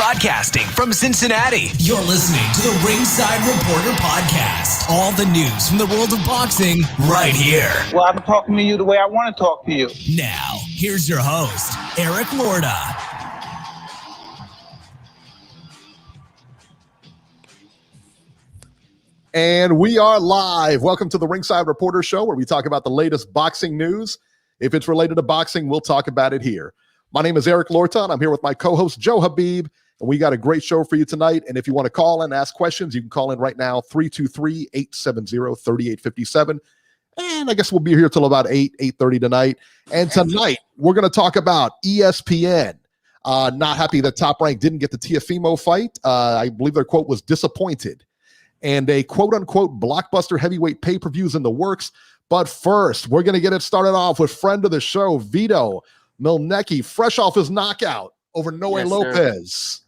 Broadcasting from Cincinnati, you're listening to the Ringside Reporter podcast. All the news from the world of boxing right here. Well, I'm talking to you the way I want to talk to you. Now, here's your host, Eric Lorda. And we are live. Welcome to the Ringside Reporter Show, where we talk about the latest boxing news. If it's related to boxing, we'll talk about it here. My name is Eric Lorton. I'm here with my co-host, Joe Habib, and we got a great show for you tonight. And if you want to call and ask questions, you can call in right now, 323-870-3857. And I guess we'll be here till about 8:30 tonight. And tonight, we're going to talk about ESPN. Not happy that Top Rank didn't get the Teofimo fight. I believe their quote was disappointed. And a quote-unquote blockbuster heavyweight pay-per-views in the works. But first, we're going to get it started off with friend of the show, Vito Mielnicki, fresh off his knockout over Noe Lopez. Sir.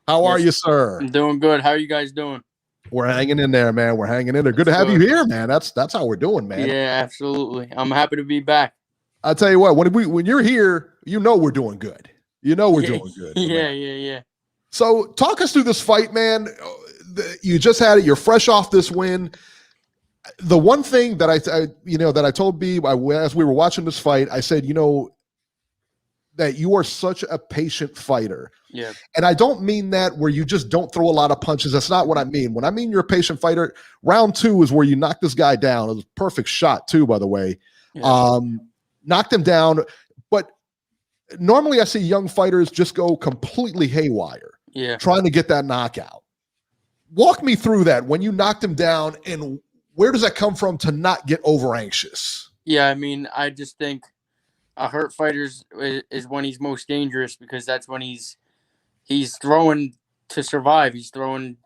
How are you, sir? I'm doing good. How are you guys doing? We're hanging in there, man. We're hanging in there. Good to have you here, man. That's how we're doing, man. Yeah, absolutely. I'm happy to be back. I'll tell you what, when you're here, you know we're doing good. You know we're doing good. Yeah. So talk us through this fight, man. You just had it. You're fresh off this win. The one thing that I told Beeb as we were watching this fight, I said, that you are such a patient fighter. Yeah. And I don't mean that where you just don't throw a lot of punches. That's not what I mean. When I mean you're a patient fighter, round 2 is where you knock this guy down. It was a perfect shot too, by the way. Yeah. Knocked him down. But normally I see young fighters just go completely haywire. Yeah. Trying to get that knockout. Walk me through that when you knocked him down, and where does that come from to not get over anxious? Yeah, I mean, I just think a hurt fighter is when he's most dangerous, because that's when he's throwing to survive. He's throwing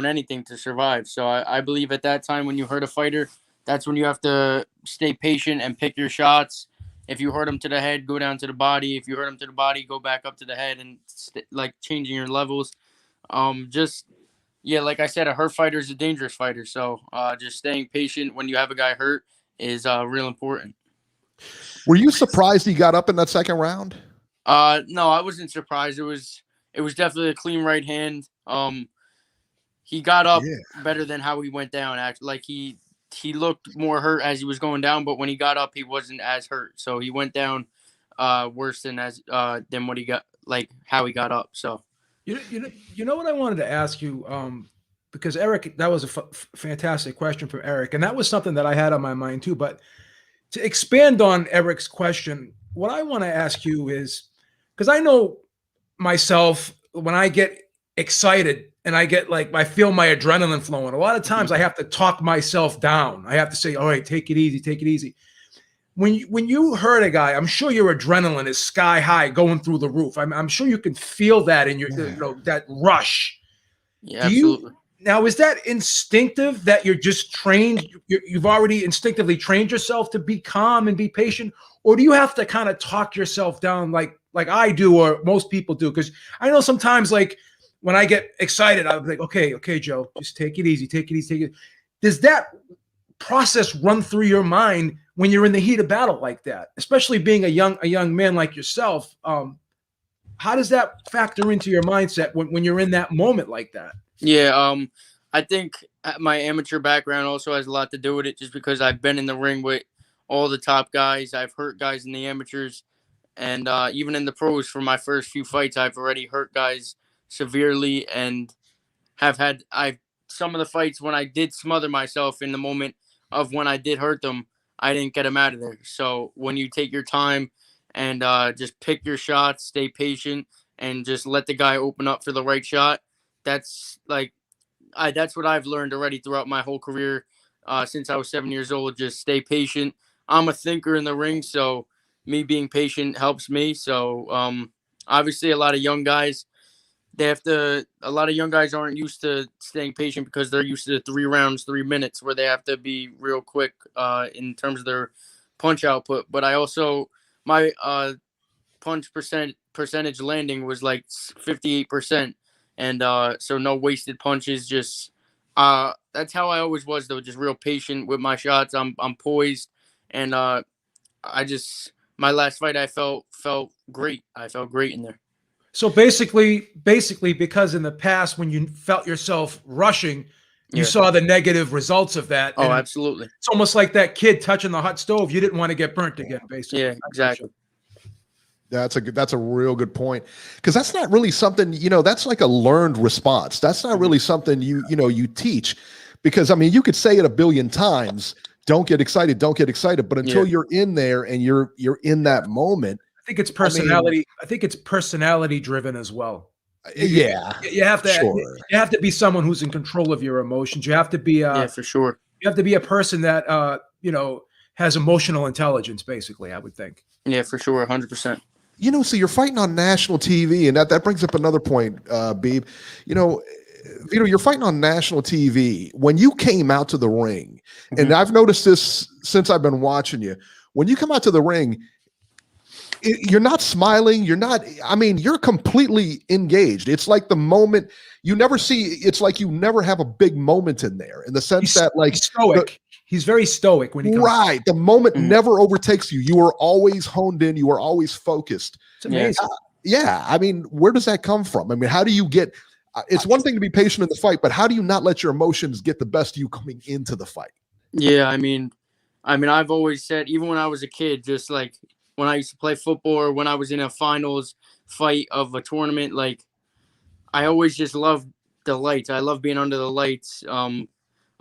anything to survive. So I believe at that time when you hurt a fighter, that's when you have to stay patient and pick your shots. If you hurt him to the head, go down to the body. If you hurt him to the body, go back up to the head, and changing your levels. Yeah, like I said, a hurt fighter is a dangerous fighter. So just staying patient when you have a guy hurt is real important. Were you surprised he got up in that second round? No, I wasn't surprised. It was definitely a clean right hand. He got up better than how he went down. Actually, like he looked more hurt as he was going down, but when he got up, he wasn't as hurt. So he went down worse than what he got, like how he got up. So. You know what I wanted to ask you, because Eric, that was a fantastic question from Eric, and that was something that I had on my mind too. But to expand on Eric's question, what I want to ask you is, because I know myself, when I get excited and I feel my adrenaline flowing, a lot of times I have to talk myself down. I have to say, all right, take it easy, take it easy. When you hurt a guy, I'm sure your adrenaline is sky high, going through the roof. I'm sure you can feel that in your, that rush. Yeah, absolutely. Now, is that instinctive that you're just trained? You've already instinctively trained yourself to be calm and be patient, or do you have to kind of talk yourself down like I do, or most people do? Because I know sometimes, like when I get excited, I'm like, okay, Joe, just take it easy, take it easy, take it. Does that process run through your mind when you're in the heat of battle like that, especially being a young man like yourself? How does that factor into your mindset when you're in that moment like that? Yeah, I think my amateur background also has a lot to do with it, just because I've been in the ring with all the top guys. I've hurt guys in the amateurs, and even in the pros for my first few fights, I've already hurt guys severely, and some of the fights when I did smother myself in the moment of when I did hurt them, I didn't get them out of there. So when you take your time and just pick your shots, stay patient, and just let the guy open up for the right shot, that's what I've learned already throughout my whole career since I was 7 years old. Just stay patient. I'm a thinker in the ring, so me being patient helps me. So obviously a lot of young guys, a lot of young guys aren't used to staying patient because they're used to 3 rounds, 3 minutes, where they have to be real quick in terms of their punch output. But I also, my punch percentage landing was like 58%. And so no wasted punches, just that's how I always was, though, just real patient with my shots. I'm poised, and my last fight I felt great. I felt great in there. So basically, because in the past when you felt yourself rushing, you saw the negative results of that. Oh, and absolutely. It's almost like that kid touching the hot stove. You didn't want to get burnt again, basically. Yeah, exactly. That's a real good point, because that's not really something, that's like a learned response. That's not really something you teach, because I mean, you could say it a billion times, don't get excited, but until you're in there and you're in that moment. I think it's personality. I think it's personality driven as well. Yeah, You have to sure. you have to be someone who's in control of your emotions. You have to be Yeah, for sure. You have to be a person that has emotional intelligence, basically, I would think. Yeah, for sure, 100%. So you're fighting on national TV, and that brings up another point, Beeb. Vito, you're fighting on national TV. When you came out to the ring, and I've noticed this since I've been watching you, when you come out to the ring, you're not smiling. You're completely engaged. It's like the moment you never see. It's like you never have a big moment in there, in the sense that, like, he's stoic. He's very stoic when he comes. Right. The moment never overtakes you. You are always honed in. You are always focused. It's amazing. Yeah. I mean, where does that come from? I mean, how do you get, it's one thing to be patient in the fight, but how do you not let your emotions get the best of you coming into the fight? Yeah. I mean, I've always said, even when I was a kid, just like when I used to play football or when I was in a finals fight of a tournament, like I always just loved the lights. I love being under the lights.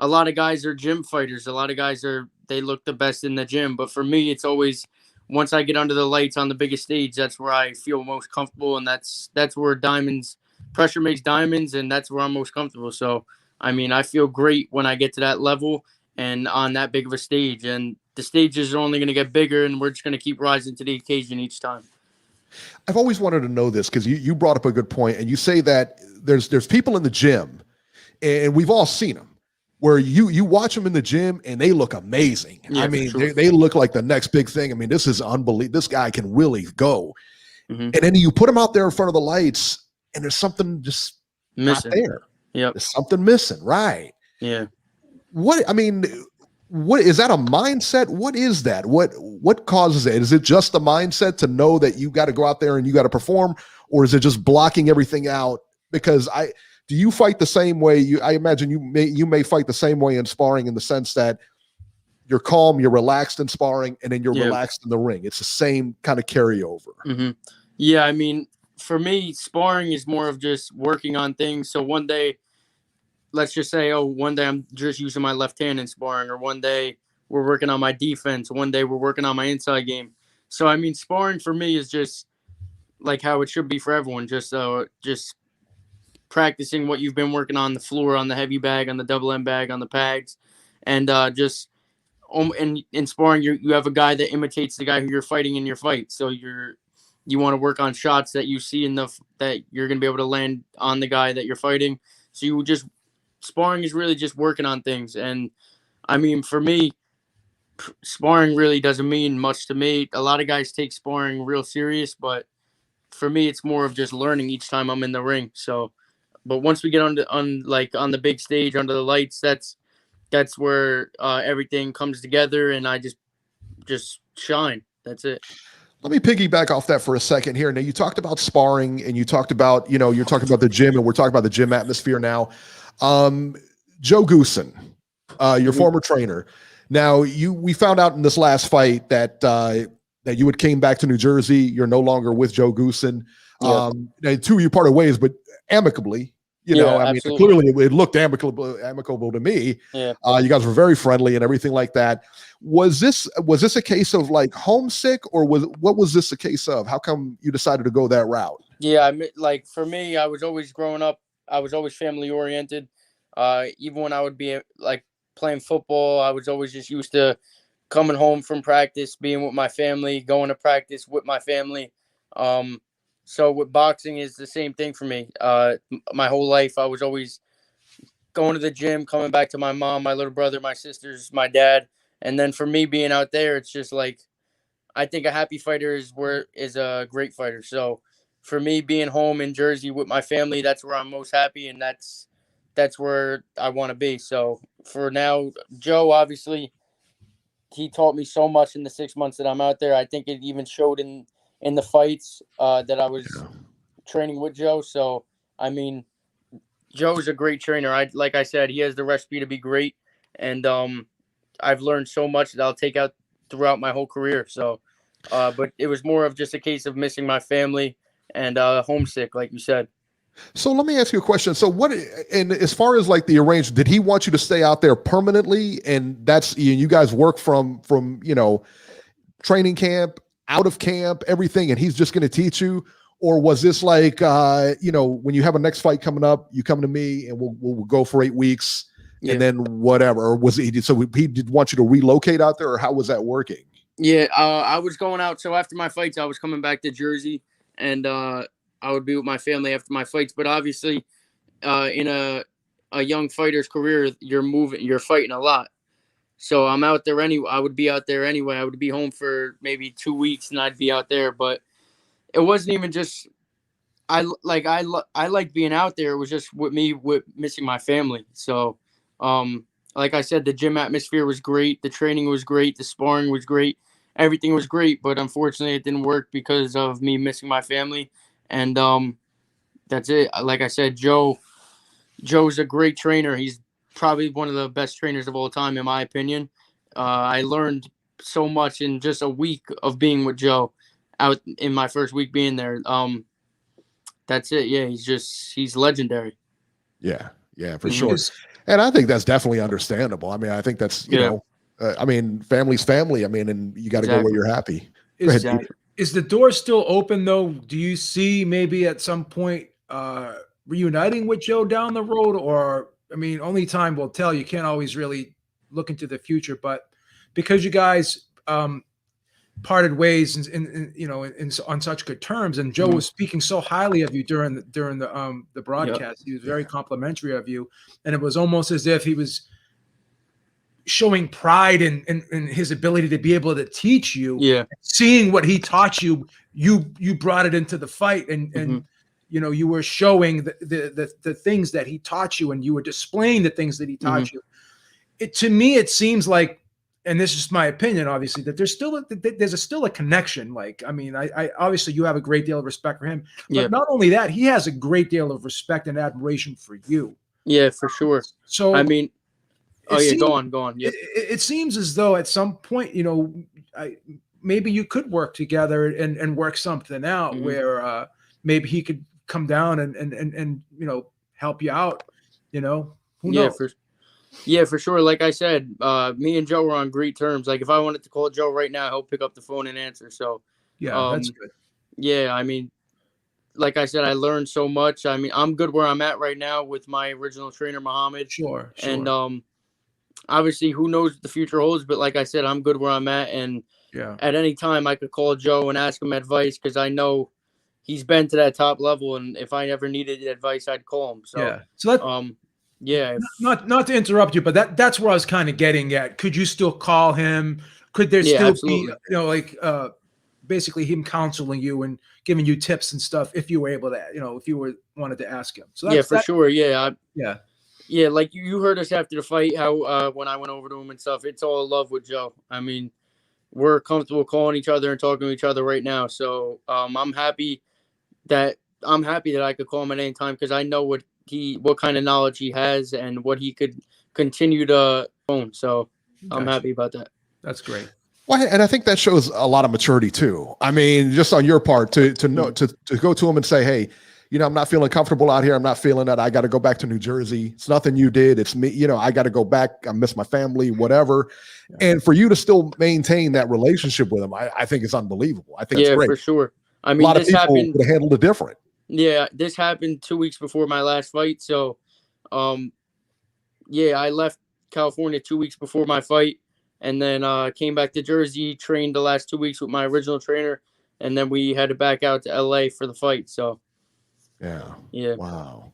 A lot of guys are gym fighters. A lot of guys they look the best in the gym. But for me, it's always once I get under the lights on the biggest stage, that's where I feel most comfortable. And that's where pressure makes diamonds. And that's where I'm most comfortable. So, I mean, I feel great when I get to that level and on that big of a stage. And the stages are only going to get bigger, and we're just going to keep rising to the occasion each time. I've always wanted to know this, because you brought up a good point, and you say that there's people in the gym, and we've all seen them, where you watch them in the gym and they look amazing. Yeah, I mean, they look like the next big thing. I mean, this is unbelievable. This guy can really go. And then you put him out there in front of the lights, and there's something just missing. Not there. Yep. There's something missing. Right. Yeah. What is that, a mindset? What is that? What causes it? Is it just the mindset to know that you got to go out there and you got to perform, or is it just blocking everything out? Because do you fight the same way? I imagine you may fight the same way in sparring, in the sense that you're calm, you're relaxed in sparring, and then you're relaxed in the ring. It's the same kind of carryover. Yeah, I mean, for me, sparring is more of just working on things. So one day, let's just say, one day I'm just using my left hand in sparring, or one day we're working on my defense. One day we're working on my inside game. So, I mean, sparring for me is just like how it should be for everyone. Just practicing what you've been working on the floor, on the heavy bag, on the double end bag, on the pads, and in sparring, you have a guy that imitates the guy who you're fighting in your fight. So you want to work on shots that you see that you're going to be able to land on the guy that you're fighting. So sparring is really just working on things. And I mean, for me, sparring really doesn't mean much to me. A lot of guys take sparring real serious, but for me, it's more of just learning each time I'm in the ring. So, but once we get on the big stage under the lights, that's where everything comes together, and I just shine. That's it. Let me piggyback off that for a second here. Now, you talked about sparring, and you talked about, you're talking about the gym, and we're talking about the gym atmosphere now. Joe Goosen, your former trainer. Now, we found out in this last fight that you had came back to New Jersey. You're no longer with Joe Goosen. Two of you parted ways, but amicably. Clearly it looked amicable to me. Yeah. You guys were very friendly and everything like that. Was this a case of like homesick, or what was this a case of? How come you decided to go that route? Yeah, like for me, I was always growing up. I was always family oriented. Even when I would be like playing football, I was always just used to coming home from practice, being with my family, going to practice with my family. So with boxing is the same thing for me. My whole life, I was always going to the gym, coming back to my mom, my little brother, my sisters, my dad. And then for me being out there, it's just like, I think a happy fighter is a great fighter. So for me being home in Jersey with my family, that's where I'm most happy. And that's where I want to be. So for now, Joe, obviously, he taught me so much in the 6 months that I'm out there. I think it even showed in the fights that I was training with Joe. So, I mean, Joe's a great trainer. Like I said, he has the recipe to be great. And I've learned so much that I'll take out throughout my whole career. So, but it was more of just a case of missing my family and homesick, like you said. So let me ask you a question. So and as far as like the arrangement, did he want you to stay out there permanently? And that's, you guys work from, training camp, out of camp, everything, and he's just going to teach you? Or was this like, when you have a next fight coming up, you come to me and we'll go for 8 weeks and then whatever? Or was it, so he did want you to relocate out there, or how was that working? Yeah, I was going out. So after my fights, I was coming back to Jersey, and I would be with my family after my fights. But obviously, in a young fighter's career, you're fighting a lot. So I'm out there anyway. I would be out there anyway. I would be home for maybe 2 weeks, and I'd be out there. But it wasn't even just I like being out there. It was just with missing my family. So, like I said, the gym atmosphere was great. The training was great. The sparring was great. Everything was great. But unfortunately, it didn't work because of me missing my family. And that's it. Like I said, Joe's a great trainer. He's probably one of the best trainers of all time, in my opinion. I learned so much in just a week of being with Joe. Out in my first week being there. That's it. Yeah, he's legendary. Yeah, for sure. And I think that's definitely understandable. I mean, I think that's, family's family. I mean, and you got to go where you're happy. Is the door still open though? Do you see maybe at some point reuniting with Joe down the road? Or, I mean, only time will tell. You can't always really look into the future, but because you guys parted ways on such good terms, and Joe was speaking so highly of you during the broadcast. He was very complimentary of you, and it was almost as if he was showing pride in his ability to be able to teach you. Yeah, seeing what he taught you, you brought it into the fight, and you were showing the things that he taught you, and you were displaying the things that he taught you. To me, it seems like, and this is my opinion, obviously, that there's still a connection. Like, I mean, I obviously you have a great deal of respect for him, but not only that, he has a great deal of respect and admiration for you. Yeah, for sure. So, I mean, go on. Yep. It seems as though at some point, maybe you could work together and work something out where maybe he could come down and help you out. Who knows? Yeah, for sure. Like I said, me and Joe were on great terms. Like, if I wanted to call Joe right now, he'll pick up the phone and answer. So, that's good. Yeah, I mean, like I said, I learned so much. I mean, I'm good where I'm at right now with my original trainer, Muhammad. Sure. And obviously, who knows what the future holds? But like I said, I'm good where I'm at. And at any time, I could call Joe and ask him advice, because I know he's been to that top level. And if I ever needed advice, I'd call him. So, not to interrupt you, but that's where I was kind of getting at. Could you still call him? Could there still absolutely be, basically him counseling you and giving you tips and stuff if you were able to, if you wanted to ask him? So for sure. Yeah. Yeah. Like you heard us after the fight, how when I went over to him and stuff, it's all love with Joe. I mean, we're comfortable calling each other and talking to each other right now. So I'm happy that I could call him at any time, because I know what kind of knowledge he has and what he could continue to own. So I'm happy about that. That's great. Well, and I think that shows a lot of maturity too. I mean, just on your part to know, to go to him and say, hey, I'm not feeling comfortable out here. I'm not feeling that. I got to go back to New Jersey. It's nothing you did. It's me. I got to go back. I miss my family, whatever. Yeah. And for you to still maintain that relationship with him, I think it's unbelievable. I think it's great. For sure. I mean, a lot of people would have handled it different. Yeah, this happened 2 weeks before my last fight. So, I left California 2 weeks before my fight, and then came back to Jersey, trained the last 2 weeks with my original trainer, and then we headed back out to LA for the fight. So, yeah. Wow.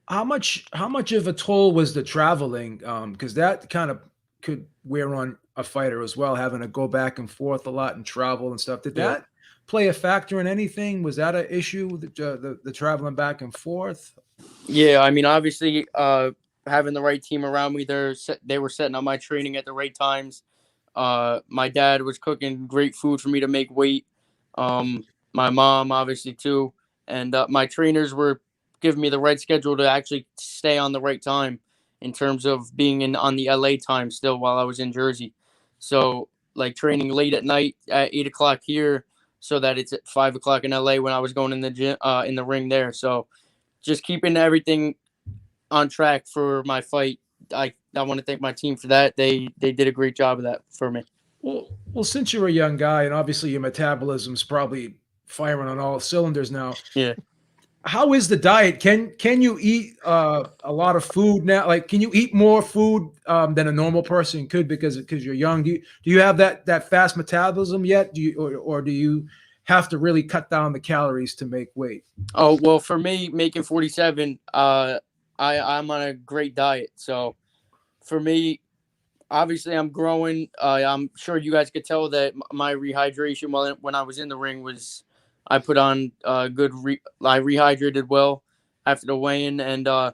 How much of a toll was the traveling? Because that kind of could wear on a fighter as well, having to go back and forth a lot and travel and stuff. Did that play a factor in anything? Was that an issue, the traveling back and forth? Yeah, I mean, obviously, having the right team around me, they were setting up my training at the right times. My dad was cooking great food for me to make weight. My mom, obviously, too. and my trainers were giving me the right schedule to actually stay on the right time in terms of being on the LA time still while I was in Jersey. So like training late at night at 8 o'clock here, so that it's at 5 o'clock in LA when I was going in the gym, in the ring there. So just keeping everything on track for my fight. I want to thank my team for that. They did a great job of that for me. Well, since you're a young guy and obviously your metabolism's probably firing on all cylinders now. Yeah. How is the diet? Can you eat a lot of food now? Like, can you eat more food than a normal person could because you're young? Do you have that fast metabolism yet? Or do you have to really cut down the calories to make weight? Oh, well, for me, making 47, I'm on a great diet. So for me, obviously I'm growing. I'm sure you guys could tell that my rehydration when I was in the ring was I put on good. I rehydrated well after the weigh-in, and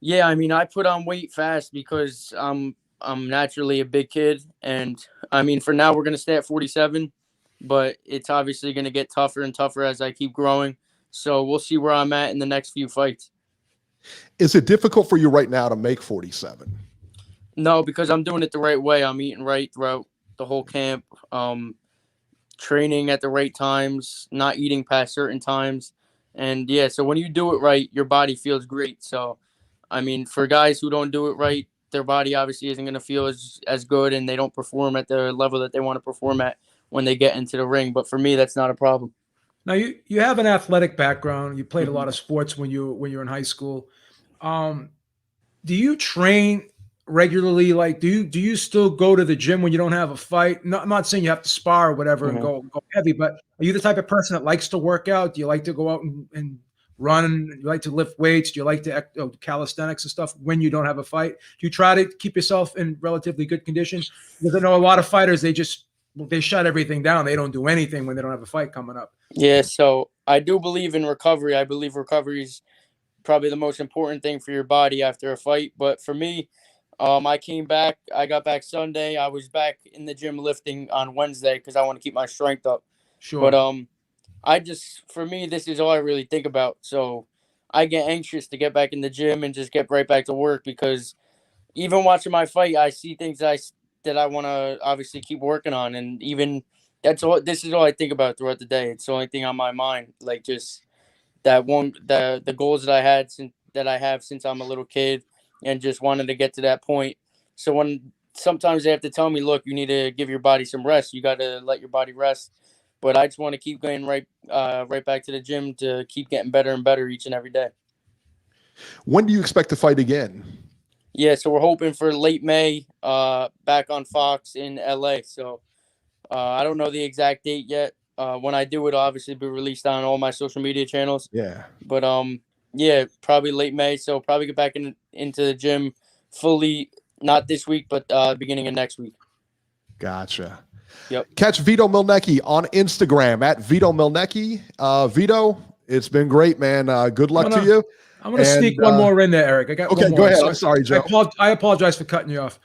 yeah, I mean I put on weight fast because I'm naturally a big kid, and I mean for now we're gonna stay at 47, but it's obviously gonna get tougher and tougher as I keep growing. So we'll see where I'm at in the next few fights. Is it difficult for you right now to make 47? No, because I'm doing it the right way. I'm eating right throughout the whole camp. Training at the right times, not eating past certain times. And yeah, so when you do it right, your body feels great. So, I mean, for guys who don't do it right, their body obviously isn't going to feel as good, and they don't perform at the level that they want to perform at when they get into the ring. But for me, that's not a problem. Now you have an athletic background. You played a lot of sports when you were in high school. Do you train regularly? Like, do you still go to the gym when you don't have a fight? No, I'm not saying you have to spar or whatever and go heavy, but are you the type of person that likes to work out? Do you like to go out and run? Do you like to lift weights? Do you like to calisthenics and stuff when you don't have a fight? Do you try to keep yourself in relatively good condition? Because I know a lot of fighters, they shut everything down. They don't do anything when they don't have a fight coming up. Yeah, so I do believe in recovery. I believe recovery is probably the most important thing for your body after a fight. But for me, I came back. I got back Sunday. I was back in the gym lifting on Wednesday because I want to keep my strength up. Sure. But for me, this is all I really think about. So I get anxious to get back in the gym and just get right back to work because even watching my fight, I see things that I want to obviously keep working on, and even this is all I think about throughout the day. It's the only thing on my mind, like just the goals that I have since I'm a little kid, and just wanted to get to that point. So when sometimes they have to tell me, look, you need to give your body some rest. You got to let your body rest. But I just want to keep going right back to the gym to keep getting better and better each and every day. When do you expect to fight again? Yeah, so we're hoping for late May, back on Fox in LA. So I don't know the exact date yet. When I do, it'll obviously be released on all my social media channels. Yeah. But yeah, probably late May. So probably get back into the gym fully, not this week, but beginning of next week. Gotcha. Yep. Catch Vito Mielnicki on Instagram at Vito Mielnicki. Vito, it's been great, man. Good luck to you. I'm going to sneak one more in there, Eric. I got one more. Go ahead. I'm sorry, Joe. I apologize for cutting you off.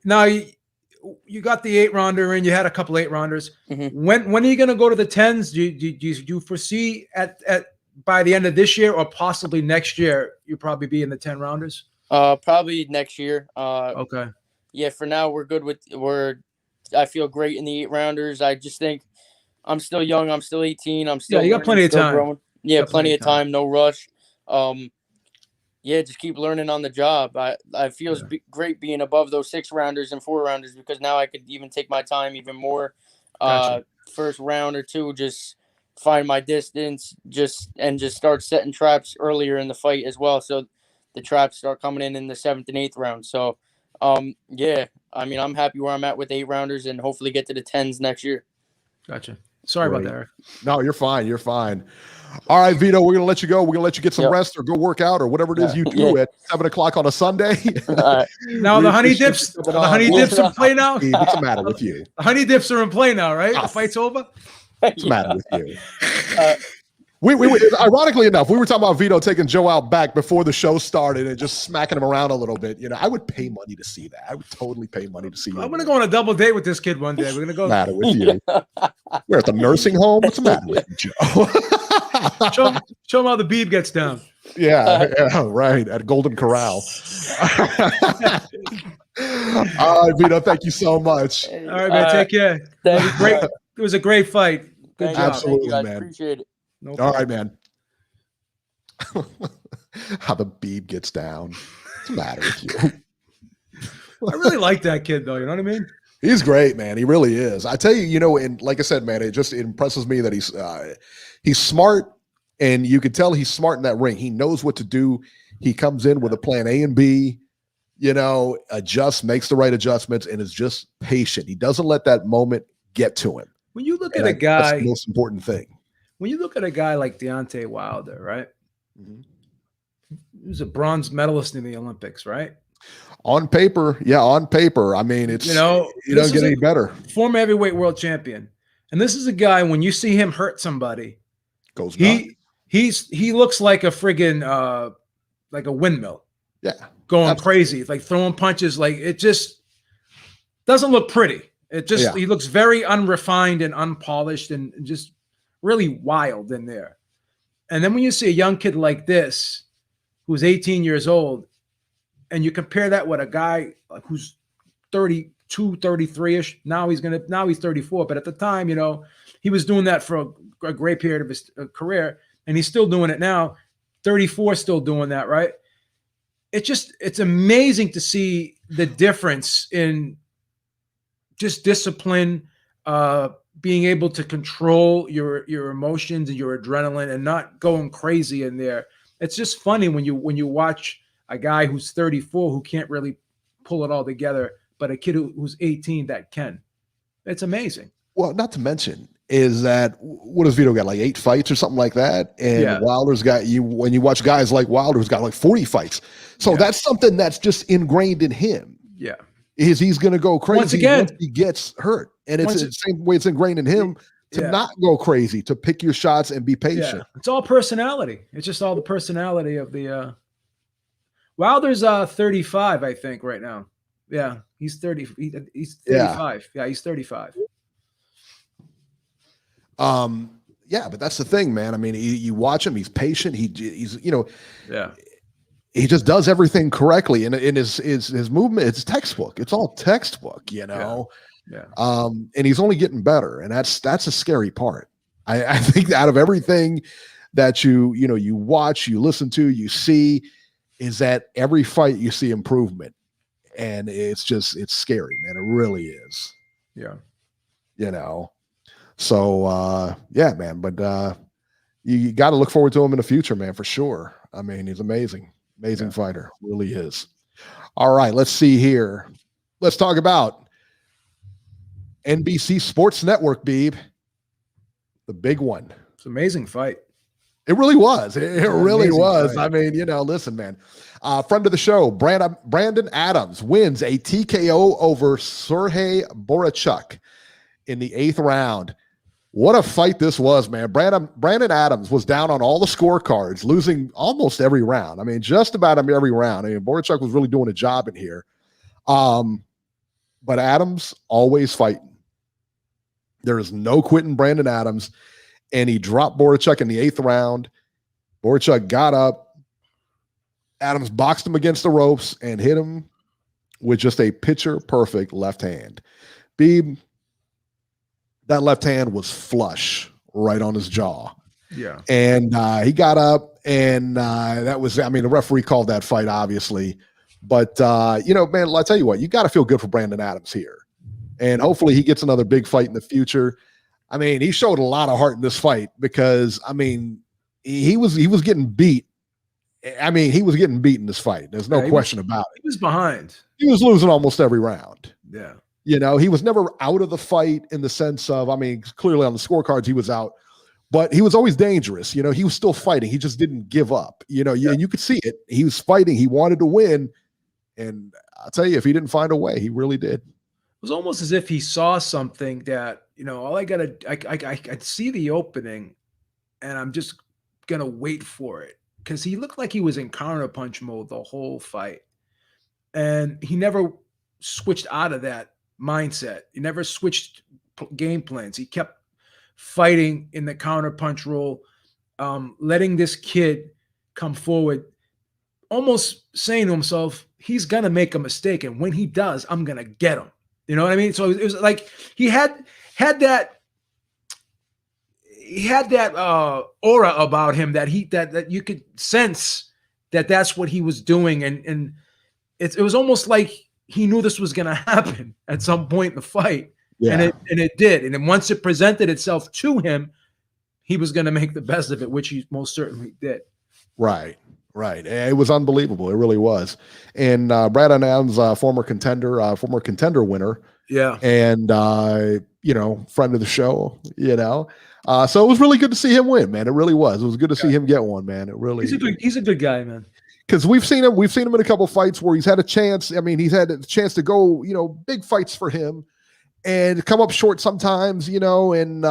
Now, you got the 8-rounder in. You had a couple 8-rounders. Mm-hmm. When are you going to go to the 10s? Do you foresee at by the end of this year or possibly next year you'll probably be in the 10-rounders? Probably next year. Okay. Yeah, for now we're good I feel great in the 8-rounders. I just think I'm still young. I'm still 18. I'm still you got plenty of time. Growing. Yeah, plenty of time. No rush. Yeah, just keep learning on the job. I feels great being above those 6-rounders and 4-rounders because now I could even take my time even more. Gotcha. First round or two, just find my distance, just start setting traps earlier in the fight as well. So the traps start coming in the 7th and 8th round. So, yeah, I mean, I'm happy where I'm at with 8-rounders and hopefully get to the 10s next year. Gotcha. Sorry about that, Eric. No, you're fine. You're fine. All right, Vito, we're going to let you go. We're going to let you get some rest or go work out or whatever it is you do at 7 o'clock on a Sunday. Now the honey dips are in play now. What's the matter with you? The honey dips are in play now, right? The fight's over. What's the matter with you? We ironically enough, we were talking about Vito taking Joe out back before the show started and just smacking him around a little bit. You know, I would pay money to see that. I would totally pay money to see you. I'm going to go on a double date with this kid one day. We're going to go. What's the matter with you? We're at the nursing home. What's the matter with you, Joe? show him how the Beeb gets down. Yeah, right. At Golden Corral. All right, Vito, thank you so much. All right, man. Take care. It was a great fight. Good job. Absolutely, Thank you, guys. man. Appreciate it. No All problem. right, man. How the Beeb gets down. What's the matter with you? I really like that kid, though. You know what I mean? He's great, man. He really is. I tell you, and like I said, man, it impresses me that he's smart, and you can tell he's smart in that ring. He knows what to do. He comes in with a plan A and B, makes the right adjustments, and is just patient. He doesn't let that moment get to him. When you look at a guy, that's the most important thing. When you look at a guy like Deontay Wilder, right? Mm-hmm. He was a bronze medalist in the Olympics, right? On paper, yeah, on paper. I mean, it's you don't get any better. Former heavyweight world champion, and this is a guy. When you see him hurt somebody, he looks like a friggin' like a windmill. Yeah, going crazy, like throwing punches. Like it just doesn't look pretty. It just he looks very unrefined and unpolished and just really wild in there. And then when you see a young kid like this, who's 18 years old, and you compare that with a guy who's 32, 33-ish, now he's 34. But at the time, he was doing that for a great period of his career, and he's still doing it now. 34, still doing that, right? It's amazing to see the difference in just discipline, being able to control your emotions and your adrenaline and not going crazy in there. It's just funny when you watch a guy who's 34 who can't really pull it all together, but a kid who's 18 that can. It's amazing. Well, not to mention is that what does Vito got, like 8 fights or something like that? And Wilder's got when you watch guys like Wilder who's got like 40 fights. So that's something that's just ingrained in him. Yeah. He's going to go crazy once he gets hurt. And it's the same way it's ingrained in him to not go crazy, to pick your shots and be patient. Yeah. It's all personality. It's just all the personality of the Wilder's 35, I think, right now. Yeah, he's 30. He's 35. Yeah, he's 35. Yeah, but that's the thing, man. I mean, you watch him; he's patient. He's he just does everything correctly, and his movement, it's textbook. It's all textbook, Yeah. And he's only getting better, and that's a scary part. I think out of everything that you watch, you listen to, you see, is that every fight you see improvement, and it's scary, man. It really is. Yeah. So man, but you got to look forward to him in the future, man, for sure. I mean, he's amazing fighter, really is. All right, let's see here. Let's talk about NBC Sports Network, Beeb. The big one. It's an amazing fight. It really was. It really was. Fight. I mean, listen, man. Friend of the show, Brandon Adams wins a TKO over Sergey Borachuk in the 8th round. What a fight this was, man. Brandon Adams was down on all the scorecards, losing almost every round. I mean, just about every round. I mean, Borachuk was really doing a job in here. But Adams always fighting. There is no quitting Brandon Adams. And he dropped Borachuk in the 8th round. Borachuk got up. Adams boxed him against the ropes and hit him with just a picture-perfect left hand. Beeb, that left hand was flush right on his jaw. Yeah. And he got up, and that was, I mean, the referee called that fight, obviously. But, man, I'll tell you what, you got to feel good for Brandon Adams here. And hopefully he gets another big fight in the future. I mean, he showed a lot of heart in this fight because, I mean, he was getting beat. I mean, he was getting beat in this fight. There's no question about it. He was behind. He was losing almost every round. Yeah. He was never out of the fight in the sense of, I mean, clearly on the scorecards he was out, but he was always dangerous. He was still fighting. He just didn't give up. And you could see it. He was fighting. He wanted to win. And I'll tell you, if he didn't find a way, he really did. It was almost as if he saw something that, all I see the opening and I'm just going to wait for it. Because he looked like he was in counterpunch mode the whole fight. And he never switched out of that mindset. He never switched game plans. He kept fighting in the counterpunch role. letting this kid come forward, almost saying to himself, he's going to make a mistake. And when he does, I'm going to get him. You know what I mean? So it was like he had that aura about him that that you could sense that's what he was doing. And it was almost like he knew this was going to happen at some point in the fight. Yeah. And it did. And then once it presented itself to him, he was going to make the best of it, which he most certainly did. Right. It was unbelievable. It really was. And Brad Anand's former contender winner. Yeah. And, friend of the show, so it was really good to see him win, man. It really was. It was good to see him get one, man. It really. He's a good guy, man. Because we've seen him in a couple fights where he's had a chance. I mean, he's had a chance to go, big fights for him and come up short sometimes, and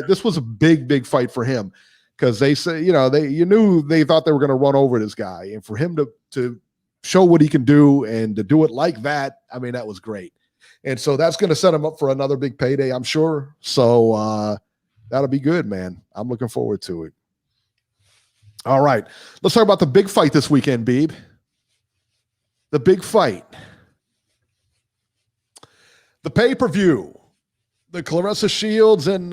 this was a big fight for him because they say, they thought they were going to run over this guy, and for him to show what he can do and to do it like that, I mean, that was great. And so that's going to set him up for another big payday, I'm sure. So that'll be good, man. I'm looking forward to it. All right. Let's talk about the big fight this weekend, Beeb. The big fight. The pay-per-view. The Claressa Shields and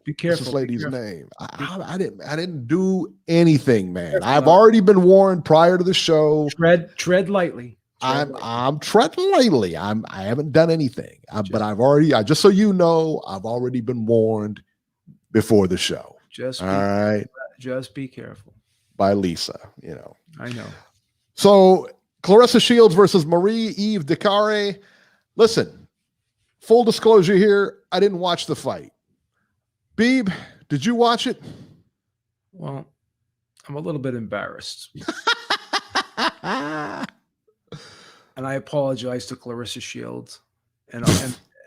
be careful. What's this lady's name? I didn't do anything, man. I've already been warned prior to the show. Tread lightly. I'm treading lightly. I haven't done anything. But I've already, just so you know, I've already been warned before the show. Just be careful. By Lisa, I know. So Claressa Shields versus Marie-Eve Dicaire. Listen, full disclosure here, I didn't watch the fight. Beeb, did you watch it? Well, I'm a little bit embarrassed. And I apologize to Claressa Shields and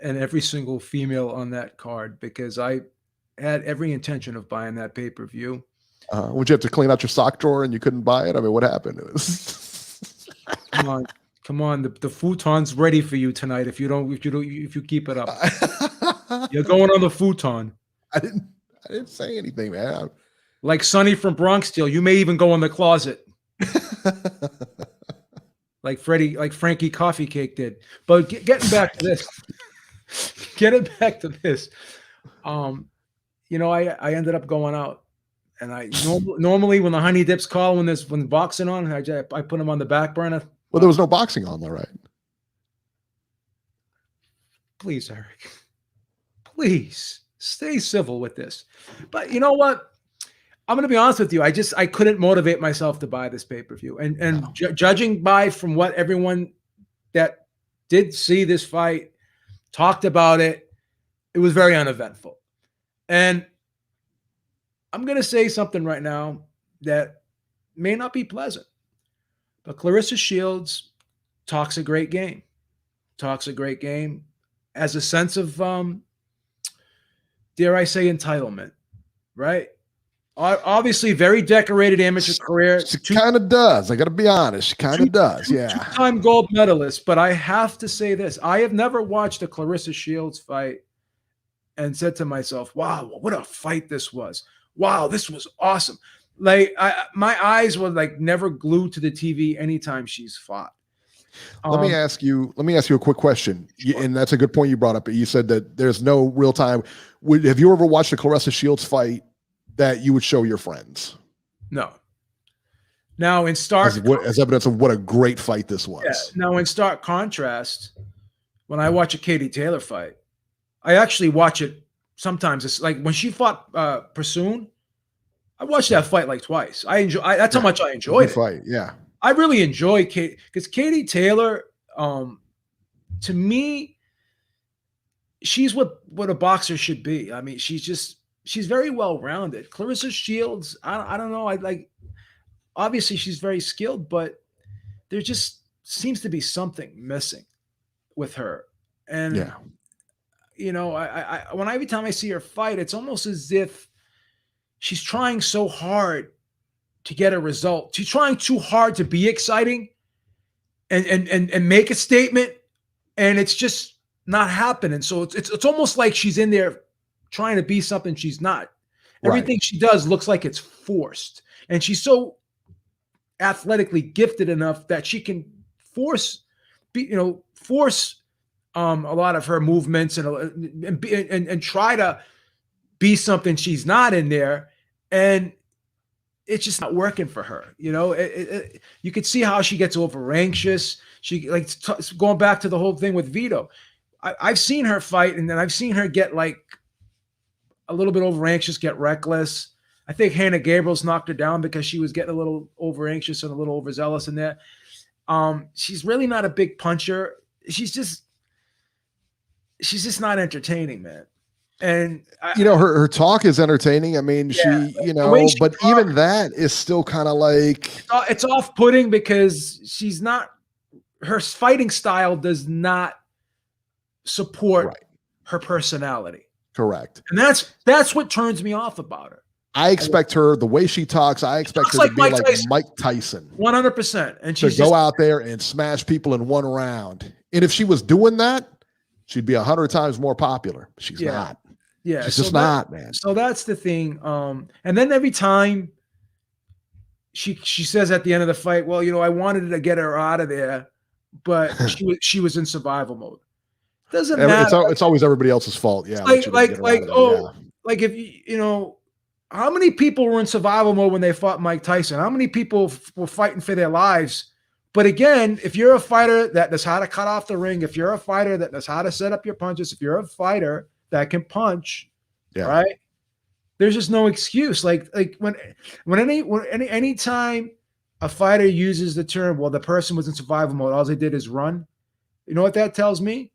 every single female on that card because I had every intention of buying that pay-per-view. Would you have to clean out your sock drawer and you couldn't buy it? I mean, what happened? Come on. The futon's ready for you tonight. If you keep it up, you're going on the futon. I didn't say anything, man. Like Sonny from Bronx Tale, you may even go in the closet. Like Frankie Coffee Cake did. But getting back to this. I ended up going out, and I normally when the honey dips call when boxing on, I put them on the back burner. Well, there was no boxing on though, right? Please, Eric. Please stay civil with this. But you know what? I'm going to be honest with you. I couldn't motivate myself to buy this pay-per-view. And judging from what everyone that did see this fight talked about it, it was very uneventful. And I'm going to say something right now that may not be pleasant. But Claressa Shields talks a great game. As a sense of, dare I say, entitlement, right? Obviously, very decorated amateur career. She kind of does. I got to be honest. She kind of does. Yeah. Two-time gold medalist. But I have to say this. I have never watched a Claressa Shields fight and said to myself, wow, what a fight this was. Wow, this was awesome. Like my eyes were like never glued to the TV anytime she's fought. Let me ask you a quick question. Sure. And that's a good point you brought up. You said that there's no real time. Have you ever watched a Claressa Shields fight that you would show your friends? No. Now, in stark as evidence of what a great fight this was. Yeah. Now, in stark contrast, when I watch a Katie Taylor fight, I actually watch it sometimes. It's like when she fought Pursoon, I watched that fight like twice. That's how much I enjoyed it. Fight, yeah. I really enjoy Katie because Katie Taylor, to me, she's what a boxer should be. I mean, she's very well-rounded. Claressa Shields, I don't know. Obviously she's very skilled, but there just seems to be something missing with her. And, every time I see her fight, it's almost as if she's trying so hard to get a result. She's trying too hard to be exciting and make a statement, and it's just not happening. So it's almost like she's in there trying to be something she's not. Everything she does looks like it's forced. And she's so athletically gifted enough that she can force a lot of her movements and try to be something she's not in there. And it's just not working for her. You could see how she gets over anxious. She going back to the whole thing with Vito. I've seen her fight, and then I've seen her get like a little bit over anxious, get reckless. I think Hannah Gabriel's knocked her down because she was getting a little over anxious and a little overzealous in there. She's really not a big puncher. She's just not entertaining, man. And her talk is entertaining. I mean, but even that is still kind of like it's off-putting because her fighting style does not support her personality. Correct. And that's what turns me off about her. I expect her, the way she talks, I expect her to be like Mike Tyson. 100%. And she's to go out there and smash people in one round. And if she was doing that, she'd be 100 times more popular. She's not. Yeah, she's just not, man. So that's the thing. And then every time she says at the end of the fight, well, I wanted to get her out of there, but she was in survival mode. Doesn't matter. It's always everybody else's fault. Yeah. Like if how many people were in survival mode when they fought Mike Tyson? How many people were fighting for their lives? But again, if you're a fighter that knows how to cut off the ring, if you're a fighter that knows how to set up your punches, if you're a fighter that can punch, right? There's just no excuse. Like any time a fighter uses the term, well, the person was in survival mode, all they did is run. You know what that tells me?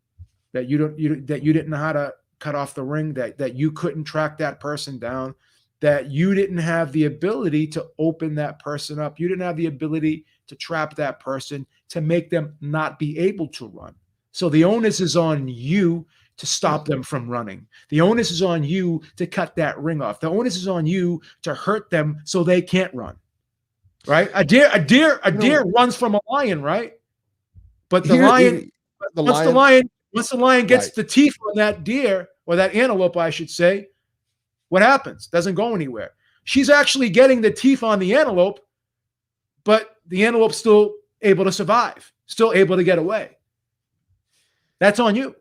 That you didn't know how to cut off the ring, that you couldn't track that person down, that you didn't have the ability to open that person up. You didn't have the ability to trap that person, to make them not be able to run. So the onus is on you to stop them from running. The onus is on you to cut that ring off. The onus is on you to hurt them so they can't run. Right? A deer runs from a lion, right? But once the lion gets the teeth on that deer, or that antelope, I should say, what happens? Doesn't go anywhere. She's actually getting the teeth on the antelope, but the antelope's still able to survive, still able to get away. That's on you.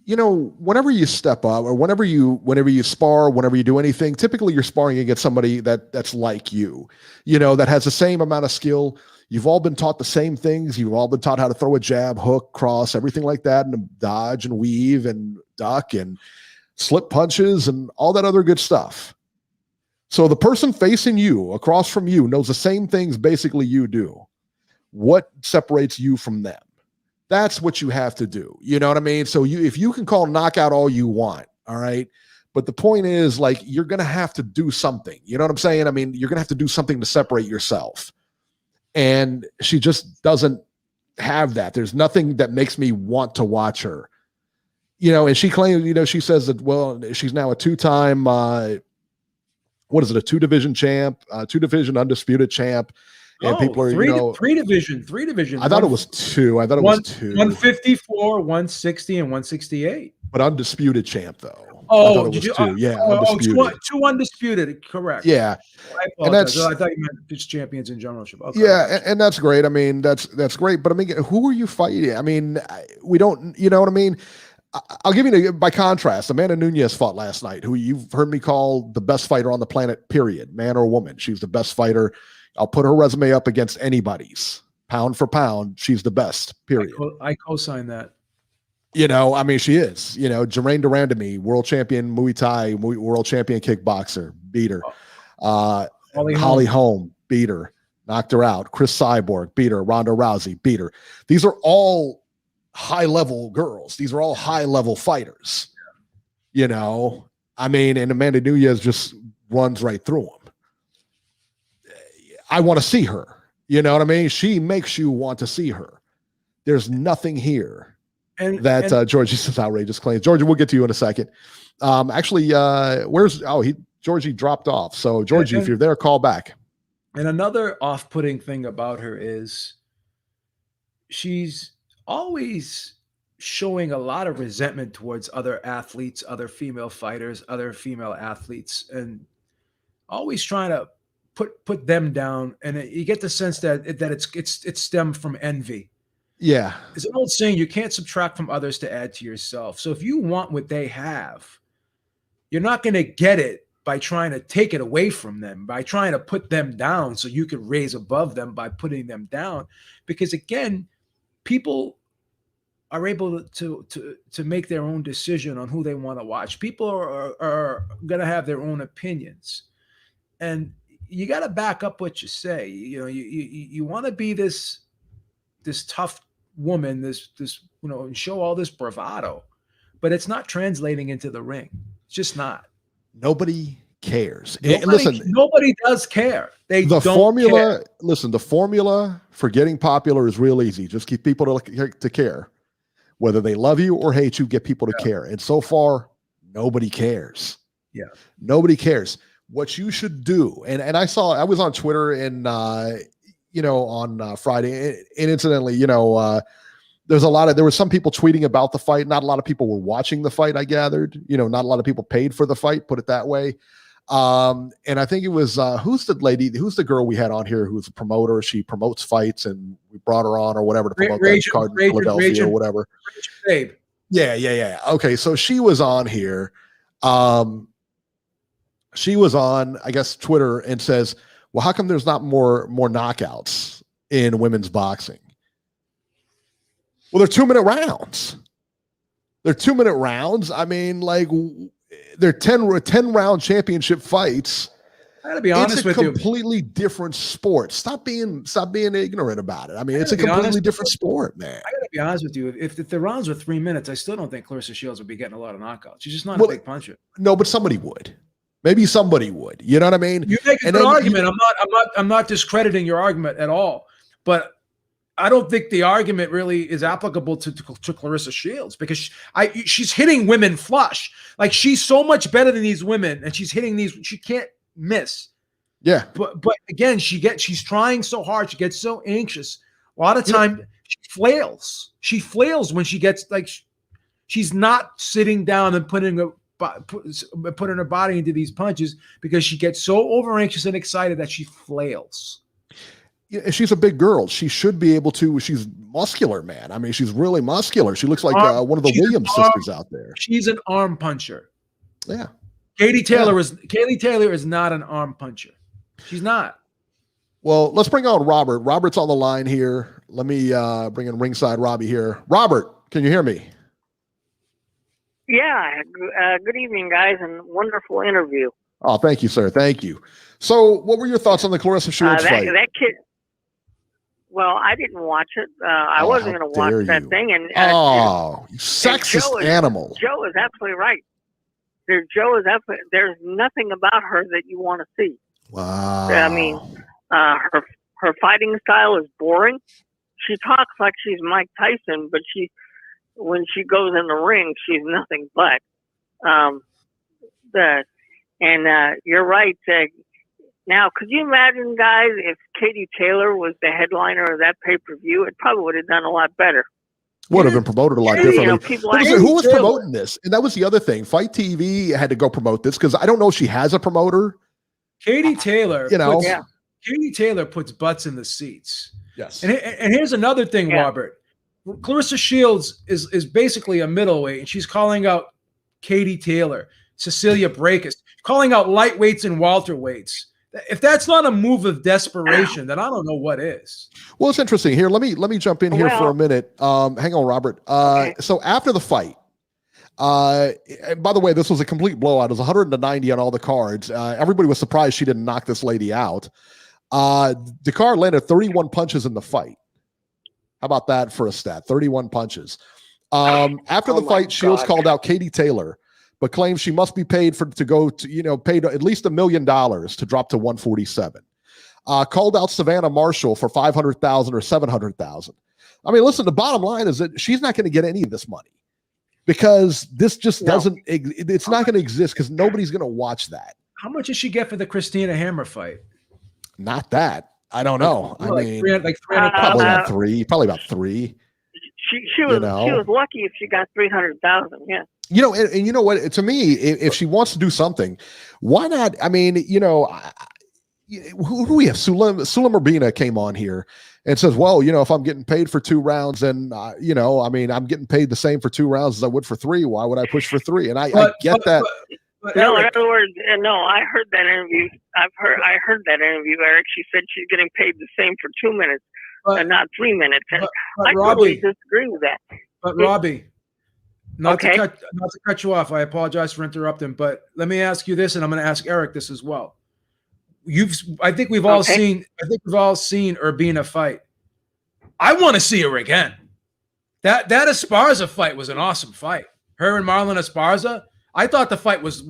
Whenever you step up, or whenever you spar, whenever you do anything, typically you're sparring against somebody that's like you, that has the same amount of skill. You've all been taught the same things. You've all been taught how to throw a jab, hook, cross, everything like that, and dodge and weave and duck and slip punches and all that other good stuff. So the person facing you, across from you, knows the same things basically you do. What separates you from them? That's what you have to do. You know what I mean? So if you can call knockout all you want, all right? But the point is, like, you're going to have to do something. You know what I'm saying? I mean, you're going to have to do something to separate yourself. And she just doesn't have that. There's nothing that makes me want to watch her. And she claims, she says that, well, she's now a two-time, a two-division champ, two-division undisputed champ. And people are, three division. I thought it was two. 154, 160, and 168. But undisputed champ, though. Oh, did you? Undisputed. Two undisputed, correct. Yeah. I thought you meant just champions in generalship. Okay. Yeah, and that's great. I mean, that's great. But I mean, who are you fighting? I mean, we don't, you know what I mean? I'll give you, by contrast, Amanda Nunes fought last night, who you've heard me call the best fighter on the planet, period, man or woman. She's the best fighter. I'll put her resume up against anybody's. Pound for pound, she's the best, period. I co-sign that. I mean, she is. Jermaine Durandamy, world champion Muay Thai, world champion kickboxer, beat her. Holly Holm, beat her. Knocked her out. Chris Cyborg, beat her. Ronda Rousey, beat her. These are all high-level girls. These are all high-level fighters. I mean, and Amanda Nunes just runs right through them. I want to see her. You know what I mean? She makes you want to see her. There's nothing here that Georgie says outrageous claims. Georgie, we'll get to you in a second. Georgie dropped off. So Georgie, if you're there, call back. And another off-putting thing about her is she's always showing a lot of resentment towards other athletes, other female fighters, other female athletes, and always trying to put them down. And you get the sense that it's stemmed from envy. Yeah. There's an old saying, you can't subtract from others to add to yourself. So if you want what they have, you're not going to get it by trying to take it away from them, by trying to put them down so you can raise above them by putting them down. Because again, people are able to make their own decision on who they want to watch. People are going to have their own opinions, and you got to back up what you say. You want to be this tough woman, this and show all this bravado, but it's not translating into the ring. It's just not. Nobody cares. Nobody does care. The formula for getting popular is real easy. Just keep people to care. Whether they love you or hate you, get people to care. And so far, nobody cares. Yeah. Nobody cares. What you should do, and I was on Twitter and on Friday, and incidentally, there were some people tweeting about the fight. Not a lot of people were watching the fight, I gathered. Not a lot of people paid for the fight, put it that way. And I think it was who's the girl we had on here who's a promoter? She promotes fights, and we brought her on or whatever to promote that card in Philadelphia or whatever. Babe. Yeah. Okay, so she was on here. She was on, I guess, Twitter and says, "Well, how come there's not more knockouts in women's boxing?" Well, they're 2-minute rounds. I mean, like, they're 10-round championship fights. I gotta be honest with you. It's a completely different sport. Stop being ignorant about it. I mean, it's a completely different sport, man. I gotta be honest with you. If the rounds were 3 minutes, I still don't think Clarissa Shields would be getting a lot of knockouts. She's just not a big puncher. No, but somebody would. Maybe somebody would. You know what I mean? You make a good argument. I'm not discrediting your argument at all, but I don't think the argument really is applicable to Clarissa Shields, because she's hitting women flush. Like, she's so much better than these women, and she's hitting these. She can't miss. Yeah. But again, she's trying so hard. She gets so anxious. A lot of time she flails. She flails when she gets, like, she's not sitting down and putting her body into these punches, because she gets so over anxious and excited that she flails. Yeah, she's a big girl. She should be able to. She's muscular, man. I mean, she's really muscular. She looks like one of the Williams sisters out there. She's an arm puncher. Yeah. Katie Taylor is not an arm puncher. She's not. Well, let's bring on Robert. Robert's on the line here. Let me bring in Ringside Robbie here. Robert, can you hear me? Yeah. Good evening, guys, and wonderful interview. Oh, thank you, sir. Thank you. So, what were your thoughts on the Clarissa Shields fight? That kid. Well, I didn't watch it. I wasn't going to watch that thing. And you sexist animal. Joe is absolutely right. There's nothing about her that you want to see. Wow. I mean, her fighting style is boring. She talks like she's Mike Tyson, but when she goes in the ring, she's nothing but. You're right. Now, could you imagine, guys, if Katie Taylor was the headliner of that pay-per-view? It probably would have done a lot better. Would have been promoted a lot differently. Who was promoting this? And that was the other thing. Fight TV had to go promote this, because I don't know if she has a promoter. Katie Taylor, Katie Taylor puts butts in the seats. Yes. And here's another thing, Robert. Clarissa Shields is basically a middleweight, and she's calling out Katie Taylor, Cecilia Brækhus, calling out lightweights and welterweights. If that's not a move of desperation, then I don't know what is. Well, it's interesting here. Let me jump in here for a minute. Hang on, Robert. Okay. So after the fight, and by the way, this was a complete blowout. It was 190 on all the cards. Everybody was surprised she didn't knock this lady out. The card landed 31 punches in the fight. How about that for a stat? 31 punches. After the fight, Shields called out Katie Taylor, but claims she must be paid paid at least $1 million to drop to 147. Called out Savannah Marshall for $500,000 or $700,000. I mean, listen, the bottom line is that she's not going to get any of this money, because this just it's not going to exist, because nobody's going to watch that. How much did she get for the Christina Hammer fight? Not that. I don't know. Probably about three. Probably about three. She was lucky if she got 300,000. Yeah. And you know what? To me, if she wants to do something, why not? I mean, who do we have? Sulam Urbina came on here and says, well, if I'm getting paid for 2 rounds, then, I'm getting paid the same for 2 rounds as I would for 3. Why would I push for 3? And I get that. But no, in other words, no, I heard that interview. I heard that interview, Eric. She said she's getting paid the same for 2 minutes and not 3 minutes. And I totally disagree with that. But Robbie, not to cut you off, I apologize for interrupting, but let me ask you this, and I'm going to ask Eric this as well. I think we've all seen Urbina fight. I want to see her again. That Esparza fight was an awesome fight. Her and Marlon Esparza. I thought the fight was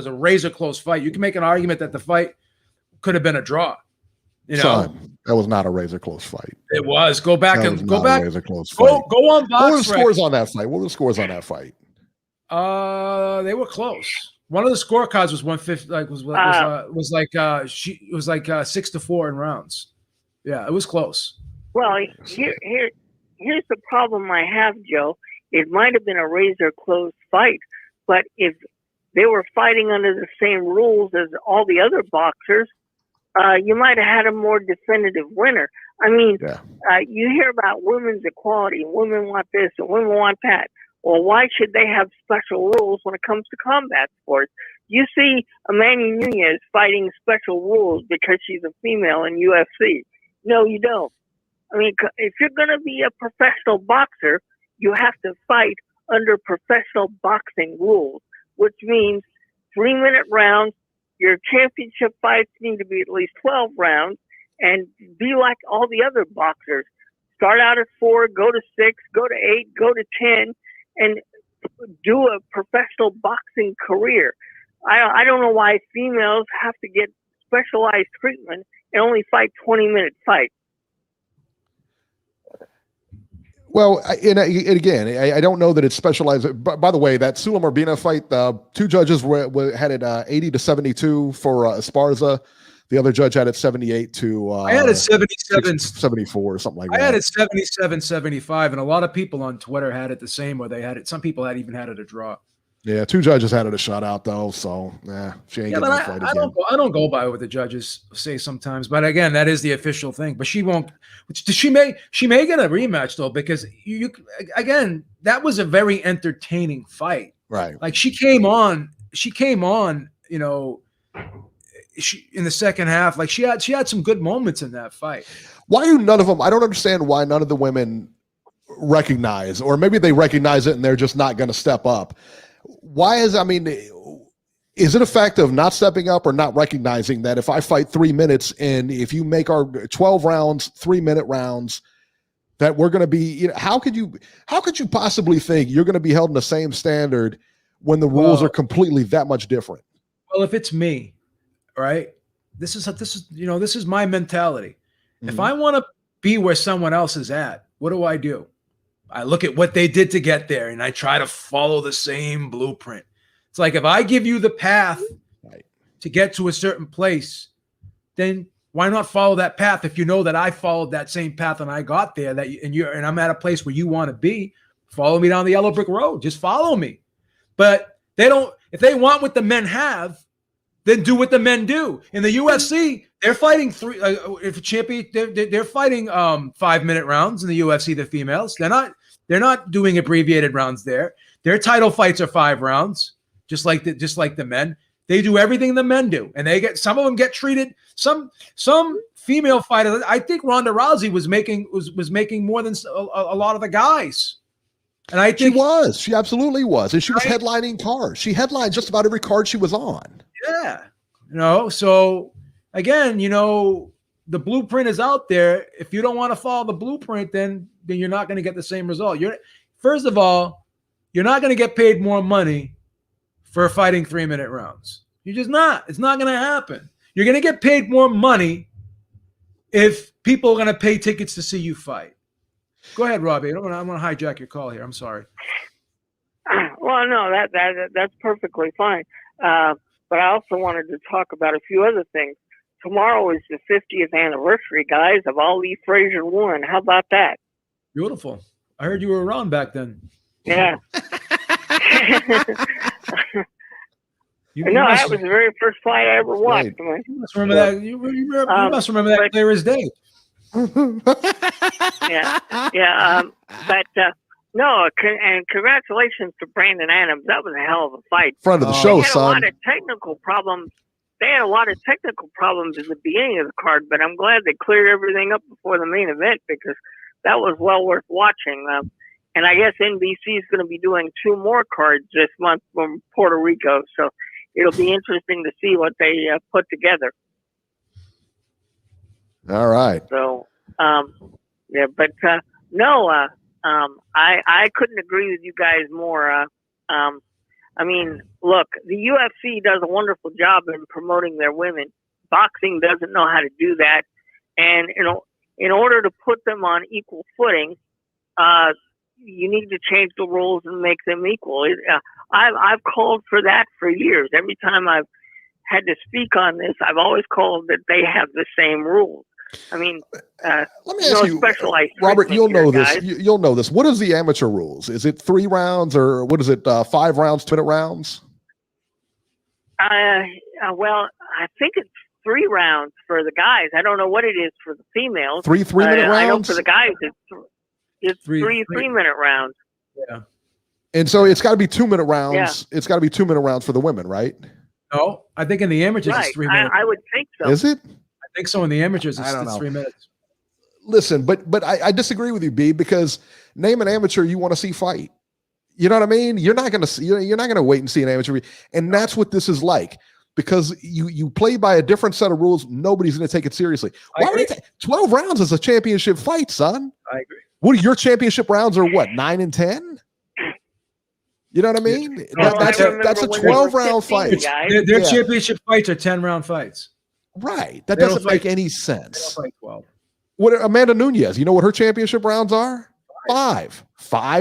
a razor close fight. You can make an argument that the fight could have been a draw. Son, that was not a razor close fight. It was. Go back. Razor close fight. Go on box. What were the scores on that fight? What were the scores on that fight? They were close. One of the scorecards was 150. It was like 6-4 in rounds. Yeah, it was close. Well, here's the problem I have, Joe. It might have been a razor close fight, but if they were fighting under the same rules as all the other boxers, you might have had a more definitive winner. I mean, you hear about women's equality, women want this and women want that. Well, why should they have special rules when it comes to combat sports? You see Amanda Nunes fighting special rules because she's a female in UFC. No, you don't. I mean, if you're going to be a professional boxer, you have to fight under professional boxing rules, which means 3-minute rounds. Your championship fights need to be at least 12 rounds and be like all the other boxers. Start out at 4, go to 6, go to 8, go to 10, and do a professional boxing career. I don't know why females have to get specialized treatment and only fight 20-minute fights. Well, and again, I don't know that it's specialized. By the way, that Sulam Urbina fight, 2 judges had it 80-72 for Esparza. The other judge had it 78 to. I had it 74 or something like that. I had it 77-75, and a lot of people on Twitter had it the same, or they had it. Some people even had it a draw. Yeah, 2 judges had it a shutout though, so she ain't getting the fight again. I don't go by what the judges say sometimes, but again, that is the official thing. But she won't. She may get a rematch though, because again, that was a very entertaining fight. Right. Like she came on, in the second half, like she had some good moments in that fight. Why do none of them? I don't understand why none of the women recognize, or maybe they recognize it and they're just not going to step up. Why is it a fact of not stepping up or not recognizing that if I fight 3 minutes and if you make our 12 rounds 3-minute rounds, that we're going to be, how could you possibly think you're going to be held in the same standard when the rules are completely that much different? Well, if it's me, right, this is my mentality. Mm-hmm. If I want to be where someone else is at, what do? I look at what they did to get there, and I try to follow the same blueprint. It's like if I give you the path to get to a certain place, then why not follow that path? If you know that I followed that same path and I got there, and I'm at a place where you want to be, follow me down the yellow brick road. Just follow me. But they don't. If they want what the men have, then do what the men do. In the UFC, they're fighting they're fighting 5-minute rounds in the UFC. The females, they're not doing abbreviated rounds there. Their title fights are 5 rounds, just like the men. They do everything the men do, and some of them get treated. Some female fighters. I think Ronda Rousey was making more than a lot of the guys. And I think she absolutely was, and she was headlining cards. She headlined just about every card she was on. Yeah. So again, the blueprint is out there. If you don't want to follow the blueprint, then you're not going to get the same result. First of all, you're not going to get paid more money for fighting 3-minute rounds. You're just not. It's not going to happen. You're going to get paid more money if people are going to pay tickets to see you fight. Go ahead, Robbie. I want to hijack your call here. I'm sorry. Well, no, that's perfectly fine. But I also wanted to talk about a few other things. Tomorrow is the 50th anniversary, guys, of Ali Frazier 1. How about that? Beautiful. I heard you were around back then. Yeah. You No, must, that was the very first fight I ever watched. Right. you must remember that. You must remember that clear as day. Yeah, yeah. No, and congratulations to Brandon Adams. That was a hell of a fight. Friend of the Oh. show, They had a son. lot of technical problems. They had a lot of technical problems at the beginning of the card, but I'm glad they cleared everything up before the main event because that was well worth watching. And I guess NBC is going to be doing 2 more cards this month from Puerto Rico, so it'll be interesting to see what they put together. All right. So, yeah, but no, I couldn't agree with you guys more. I mean, look, the UFC does a wonderful job in promoting their women. Boxing doesn't know how to do that, and in order to put them on equal footing, you need to change the rules and make them equal. I've called for that for years. Every time I've had to speak on this, I've always called that they have the same rules. I mean, Let me ask you, specialized Robert. You'll know guys. this. You'll know this. What is the amateur rules? Is it 3 rounds or what is it? 5 rounds, 2-minute rounds? Well, I think it's 3 rounds for the guys. I don't know what it is for the females. 3 3-minute rounds. I know for the guys, it's Three- 3-minute rounds. Yeah. And so it's got to be 2-minute rounds. Yeah. It's got to be 2-minute rounds for the women, right? No, I think in the amateurs Right. it's 3 minutes. I would think so. Is it? I think so in the amateurs I don't it's know. 3 minutes. Listen, but I disagree with you, B, because name an amateur you want to see fight. You know what I mean? You're not gonna see. You're not gonna wait and see an amateur, and that's what this is like. Because you play by a different set of rules, nobody's gonna take it seriously. Why would you take 12 rounds as a championship fight, son? I agree. What are your championship rounds are what, 9 and 10? You know what I mean? No, That's I a remember when they were 12-round 15, fight. guys. Their Yeah. championship fights are 10-round fights. Right. That They don't doesn't make fight- any They sense. don't fight 12. What Amanda Nunes, you know what her championship rounds are? 5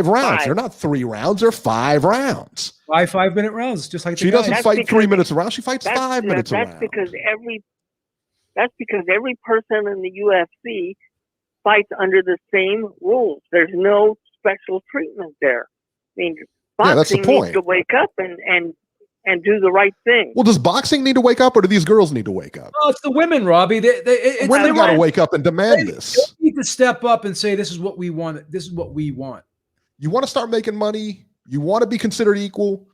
rounds. 5. They're not 3 rounds, they're 5 rounds. 5-minute rounds, just like She the doesn't guys. That's fight because 3 minutes a round. She fights 5 minutes a That's round. because every person in the UFC fights under the same rules. There's no special treatment there. I mean, Yeah, that's the boxing needs point. to wake up and do the right thing. Well, does boxing need to wake up, or do these girls need to wake up? Oh, it's the women, Robbie. Women got to right. wake up and demand They this. need to step up and say, "This is what we want. This is what we want." You want to start making money. You want to be considered equal.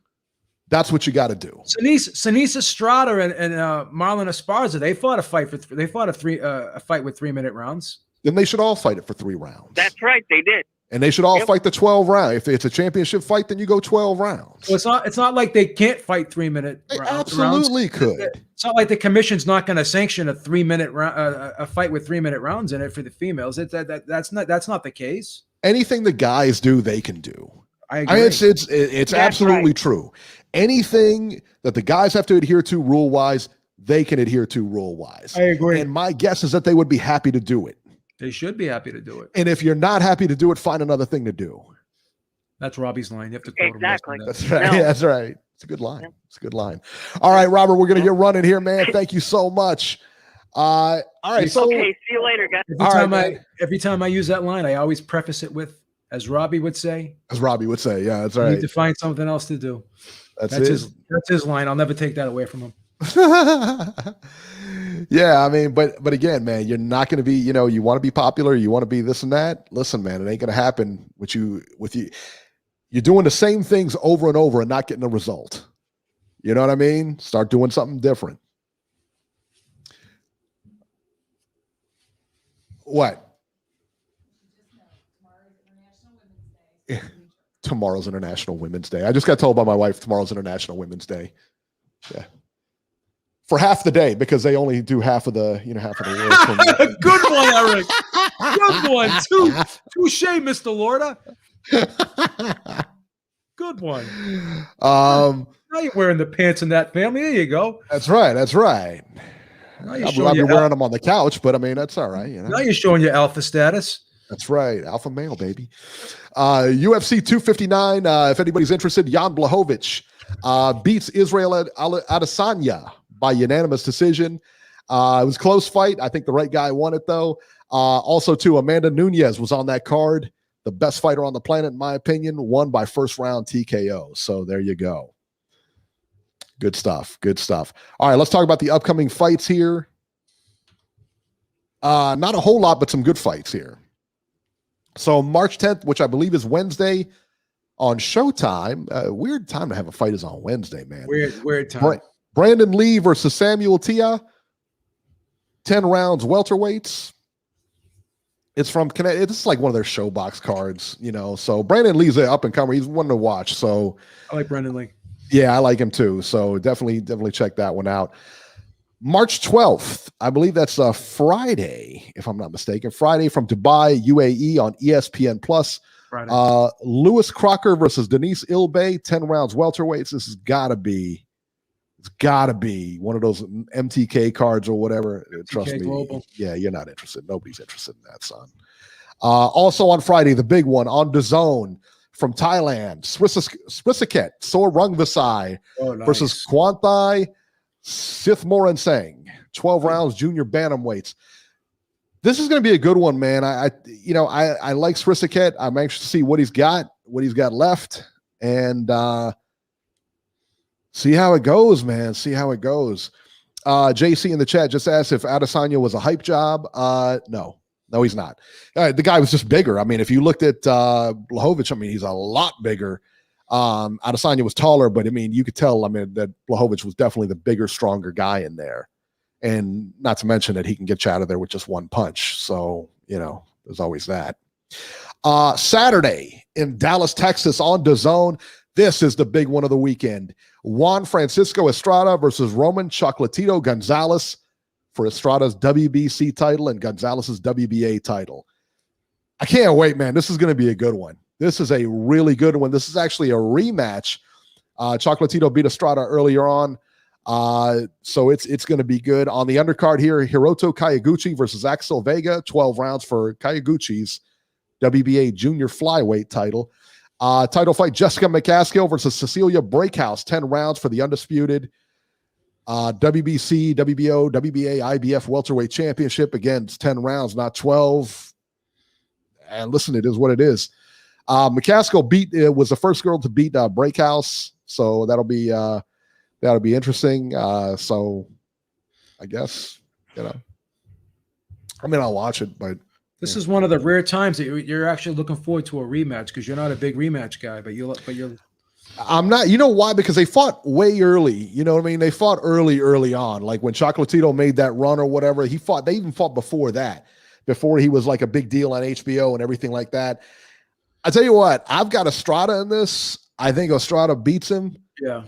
That's what you got to do. Sinise Estrada and Marlon Esparza, they fought a fight a fight with 3-minute rounds. Then they should all fight it for 3 rounds. That's right, they did. And they should all Yep. fight the 12 round. If it's a championship fight, then you go 12 rounds. So it's not like they can't fight 3-minute They rounds. absolutely could. It's not like the commission's not going to sanction a 3-minute a fight with 3-minute rounds in it for the females. That's not the case. Anything the guys do, they can do. I I agree. mean, it's absolutely right. true. Anything that the guys have to adhere to rule wise, they can adhere to rule wise. I agree. And my guess is that they would be happy to do it. They should be happy to do it. And if you're not happy to do it, find another thing to do. That's Robbie's line. You have to quote Exactly. him. That's right. No. Yeah, that's right. It's a good line. It's a good line. All right, Robert, we're going to get running here, man. Thank you so much. All right. So, Okay, see you later, guys. Every time I use that line, I always preface it with, as Robbie would say, as Robbie would say, yeah, that's you right. need to find something else to do. That's His line. I'll never take that away from him. Yeah, I mean, but again, man, you're not going to be, you want to be popular, you want to be this and that. Listen, man, it ain't going to happen with you. You're doing the same things over and over and not getting a result. You know what I mean? Start doing something different. What? Tomorrow's International Women's Day. I just got told by my wife tomorrow's International Women's Day. Yeah. For half the day, because they only do half of the work. Good one, Eric. Good one. Touche, Mr. Lorda. Good one. Now you're wearing the pants in that family. There you go. That's right. That's right. Now I'll be wearing them on the couch, but I mean, that's all right. Now you're showing your alpha status. That's right. Alpha male, baby. UFC 259. If anybody's interested, Jan Blachowicz beats Israel Adesanya by unanimous decision. It was a close fight. I think the right guy won it, though. Also, too, Amanda Nunes was on that card. the best fighter on the planet, in my opinion, won by first round TKO. So there you go. Good stuff. Good stuff. All right, let's talk about the upcoming fights here. Not a whole lot, but some good fights here. So March 10th, which I believe is Wednesday on Showtime. Weird time to have a fight is on Wednesday, man. Weird time. Brandon Lee versus Samuel Tia. 10 rounds welterweights. It's from Connecticut. It's like one of their ShowBox cards, you know. So Brandon Lee's an up and comer. He's one to watch. So I like Brandon Lee. Yeah, I like him too. So definitely check that one out. March 12th, I believe that's a Friday, if I'm not mistaken. Friday from Dubai, UAE on ESPN Plus. Lewis Crocker versus Denise Ilbay, 10 rounds welterweights. This has got to be one of those MTK cards or whatever. MTK Trust me. Global. Yeah, you're not interested. Nobody's interested in that, son. Also on Friday, the big one on DAZN from Thailand, Srisaket Sorungvisai versus Kwanthai Sithmoransang, 12 rounds junior bantamweights. This is going to be a good one, man. I like Srisaket. I'm anxious to see what he's got left, and see how it goes, man. See how it goes. JC in the chat just asked if Adesanya was a hype job. No, he's not. The guy was just bigger. I mean, if you looked at Blachowicz, I mean, he's a lot bigger. Adesanya was taller, but I mean, you could tell, I mean, that Blachowicz was definitely the bigger, stronger guy in there. And not to mention that he can get you out of there with just one punch. So, you know, there's always that. Saturday in Dallas, Texas on DAZN. This is the big one of the weekend. Juan Francisco Estrada versus Roman Chocolatito Gonzalez for Estrada's WBC title and Gonzalez's WBA title. I can't wait, man. This is going to be a good one. This is a really good one. This is actually a rematch. Chocolatito beat Estrada earlier on. So it's going to be good. On the undercard here, Hiroto Kayaguchi versus Axel Vega, 12 rounds for Kayaguchi's WBA junior flyweight title. Title fight, Jessica McCaskill versus Cecilia Breakhouse, 10 rounds for the undisputed WBC, WBO, WBA, IBF welterweight championship. Again, it's 10 rounds, not 12. And listen, it is what it is. McCaskill was the first girl to beat Breakhouse, so that'll be interesting. So I guess, you know, I mean, I'll watch it, but this is one of the rare times that you're actually looking forward to a rematch, because you're not a big rematch guy, but you're. I'm not. You know why? Because they fought way early. You know what I mean? They fought early on. Like when Chocolatito made that run or whatever, he fought. They even fought before that, before he was like a big deal on HBO and everything like that. I tell you what, I've got Estrada in this. I think Estrada beats him. Yeah.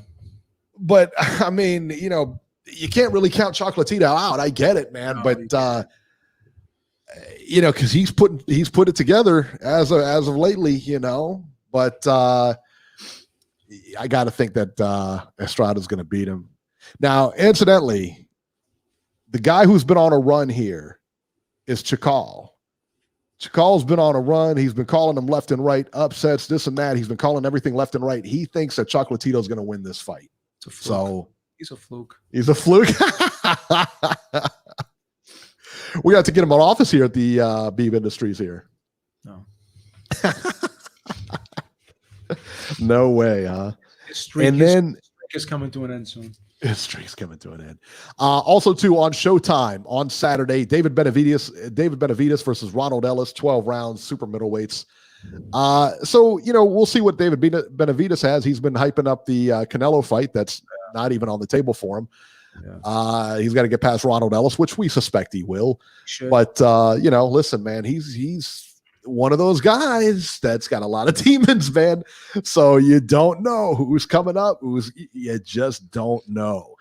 But I mean, you know, you can't really count Chocolatito out. I get it, man. No, but you know, because he's put it together as of lately, you know. But I got to think that Estrada's going to beat him. Now, incidentally, the guy who's been on a run here is Chakal. Chakal's been on a run. He's been calling them left and right, upsets, this and that. He's been calling everything left and right. He thinks that Chocolatito's going to win this fight. So he's a fluke. He's a fluke. We got to get him an office here at the Beef Industries here. No. No way, huh? His streak is coming to an end soon. His streak's coming to an end. Also, too, on Showtime on Saturday, David Benavidez versus Ronald Ellis, 12 rounds, super middleweights. So, you know, we'll see what David Benavidez has. He's been hyping up the Canelo fight. That's not even on the table for him. Yeah. He's got to get past Ronald Ellis, which we suspect he will. But, you know, listen, man, he's one of those guys that's got a lot of demons, man. So you don't know who's coming up, you just don't know.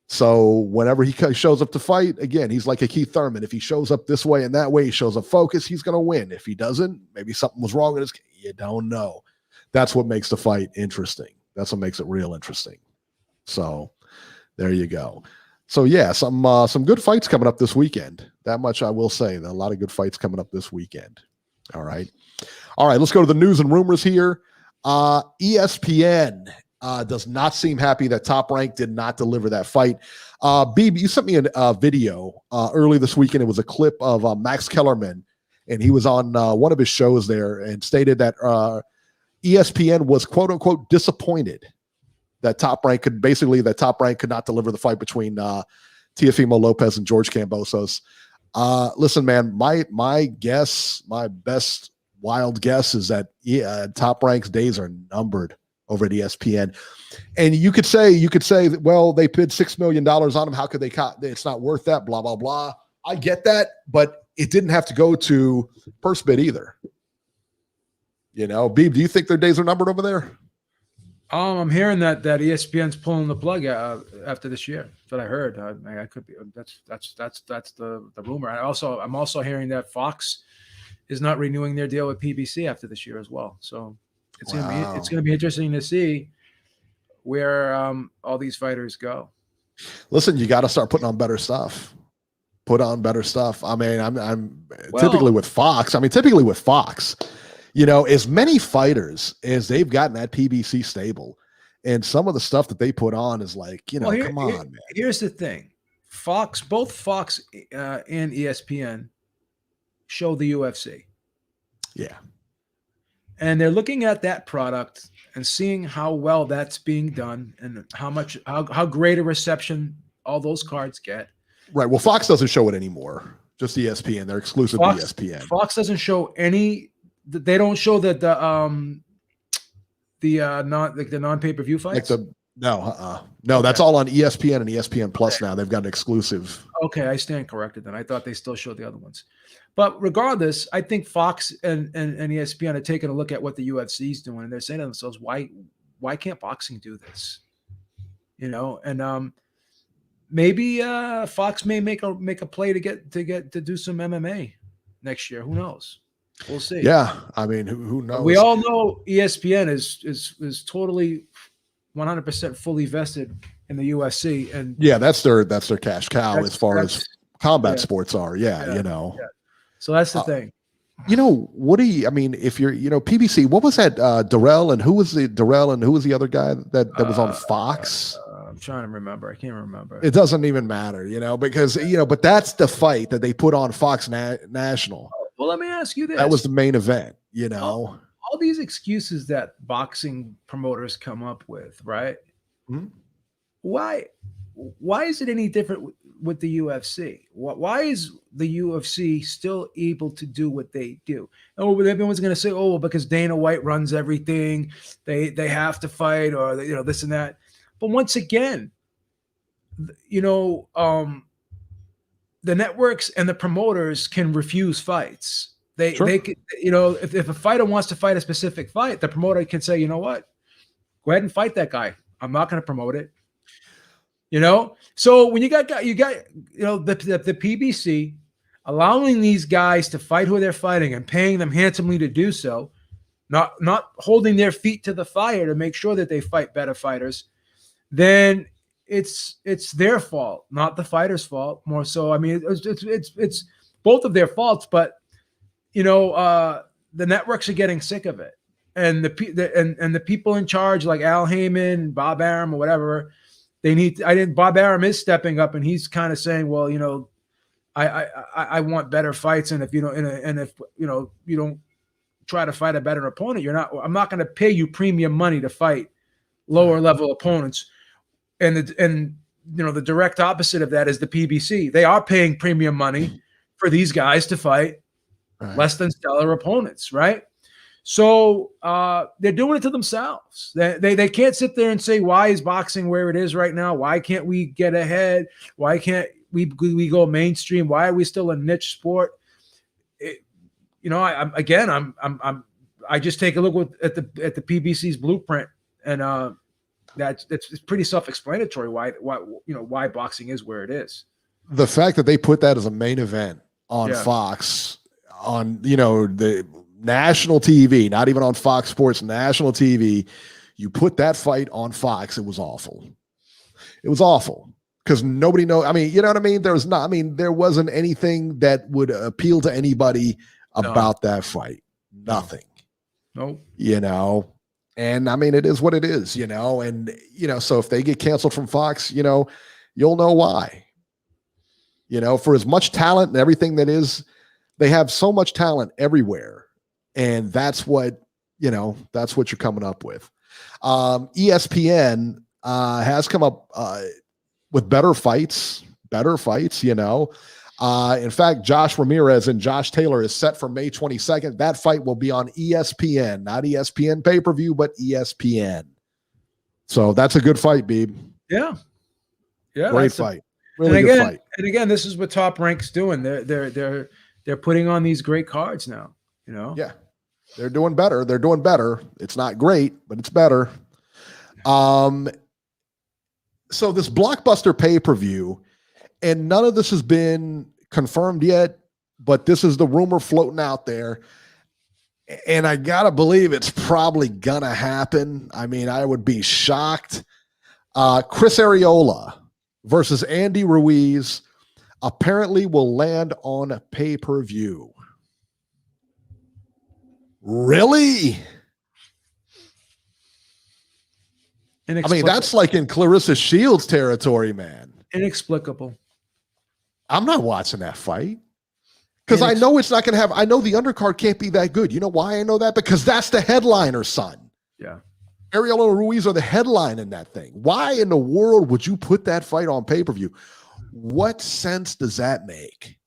So whenever he shows up to fight, again, he's like a Keith Thurman. If he shows up this way and that way, he shows up focused, he's going to win. If he doesn't, maybe something was wrong in his game. You don't know. That's what makes the fight interesting. That's what makes it real interesting. So there you go. So yeah, some good fights coming up this weekend. That much I will say. There are a lot of good fights coming up this weekend. All right. Let's go to the news and rumors here. ESPN does not seem happy that Top Rank did not deliver that fight. Beeb, you sent me a video early this weekend. It was a clip of Max Kellerman and he was on one of his shows there and stated that ESPN was quote unquote disappointed that Top Rank could not deliver the fight between Teofimo Lopez and George Kambosos. Listen, man, my guess, my best wild guess is that Top Rank's days are numbered over at ESPN. And you could say that, well, they bid $6 million on him. How could they it's not worth that, blah, blah, blah. I get that, but it didn't have to go to purse bid either. You know, Beeb, do you think their days are numbered over there? I'm hearing that ESPN's pulling the plug after this year. That's what I heard. I could be. That's the rumor. I'm also hearing that Fox is not renewing their deal with PBC after this year as well. So it's gonna be interesting to see where all these fighters go. Listen, you got to start putting on better stuff. Put on better stuff. I mean, I'm typically with Fox. You know, as many fighters as they've gotten that PBC stable, and some of the stuff that they put on is like, you know, come on, man. Here's the thing. Both Fox and ESPN show the UFC. Yeah. And they're looking at that product and seeing how well that's being done and how great a reception all those cards get. Right. Well, Fox doesn't show it anymore. Just ESPN. They're exclusive to ESPN. Fox doesn't show any. They don't show the non pay-per-view fights. No, that's all on ESPN and ESPN Plus now. They've got an exclusive. Okay, I stand corrected then. I thought they still showed the other ones. But regardless, I think Fox and ESPN are taking a look at what the UFC is doing, and they're saying to themselves, why can't boxing do this? You know, and maybe Fox may make a play to do some MMA next year. Who knows? We'll see. Yeah, I mean, who knows? We all know ESPN is totally 100% fully vested in the UFC, and yeah, that's their cash cow as far as combat sports are. Yeah, you know. Yeah. So that's the thing. You know, if you're, you know, PBC, what was that? Darrell and who was the other guy that was on Fox? I'm trying to remember. I can't remember. It doesn't even matter, you know, because, you know, but that's the fight that they put on Fox National. Well, let me ask you this. That was the main event, you know. All these excuses that boxing promoters come up with, right? Mm-hmm. Why is it any different with the UFC? Why is the UFC still able to do what they do? Oh, everyone's going to say, oh, well, because Dana White runs everything. They have to fight, or, you know, this and that. But once again, you know, the networks and the promoters can refuse fights. They can, you know, if a fighter wants to fight a specific fight, the promoter can say, you know what, go ahead and fight that guy. I'm not going to promote it. You know, so when you got you know the PBC allowing these guys to fight who they're fighting and paying them handsomely to do so, not holding their feet to the fire to make sure that they fight better fighters, then it's their fault, not the fighter's fault. More so, I mean, it's both of their faults. But you know, the networks are getting sick of it, and the people in charge, like Al Heyman, Bob Arum, or whatever, Bob Arum is stepping up, and he's kind of saying, well, you know, I want better fights, and if you know, and if you know, you don't try to fight a better opponent, I'm not going to pay you premium money to fight lower level opponents. And you know, the direct opposite of that is the PBC. They are paying premium money for these guys to fight less than stellar opponents, right? So they're doing it to themselves. They can't sit there and say, why is boxing where it is right now? Why can't we get ahead? Why can't we go mainstream? Why are we still a niche sport? You know, I just take a look at the PBC's blueprint, and it's pretty self-explanatory why boxing is where it is. The fact that they put that as a main event on Fox, on, you know, the national TV, not even on Fox Sports, national TV, you put that fight on Fox, it was awful. It was awful because nobody knows. I mean, you know what I mean? There wasn't anything that would appeal to anybody about that fight. Nothing. Nope. You know, and I mean, it is what it is, you know, and, you know, so if they get canceled from Fox, you know, you'll know why. You know, for as much talent and everything that is They have so much talent everywhere, and that's what you're coming up with. ESPN has come up with better fights. In fact, Josh Ramirez and Josh Taylor is set for May 22nd. That fight will be on ESPN, not ESPN pay-per-view, but ESPN. So that's a good fight, Beeb. Yeah. Great fight. Really good fight. And again, this is what Top Rank's doing. They're putting on these great cards now, Yeah. They're doing better. It's not great, but it's better. So this blockbuster pay-per-view, and none of this has been confirmed yet, but this is the rumor floating out there. And I got to believe it's probably going to happen. I mean, I would be shocked. Chris Arreola versus Andy Ruiz apparently will land on a pay-per-view. Really? I mean, that's like in Clarissa Shields territory, man. Inexplicable. I'm not watching that fight because I know it's not going to have. I know the undercard can't be that good. You know why I know that? Because that's the headliner, son. Yeah. Arreola and Ruiz are the headline in that thing. Why in the world would you put that fight on pay-per-view? What sense does that make?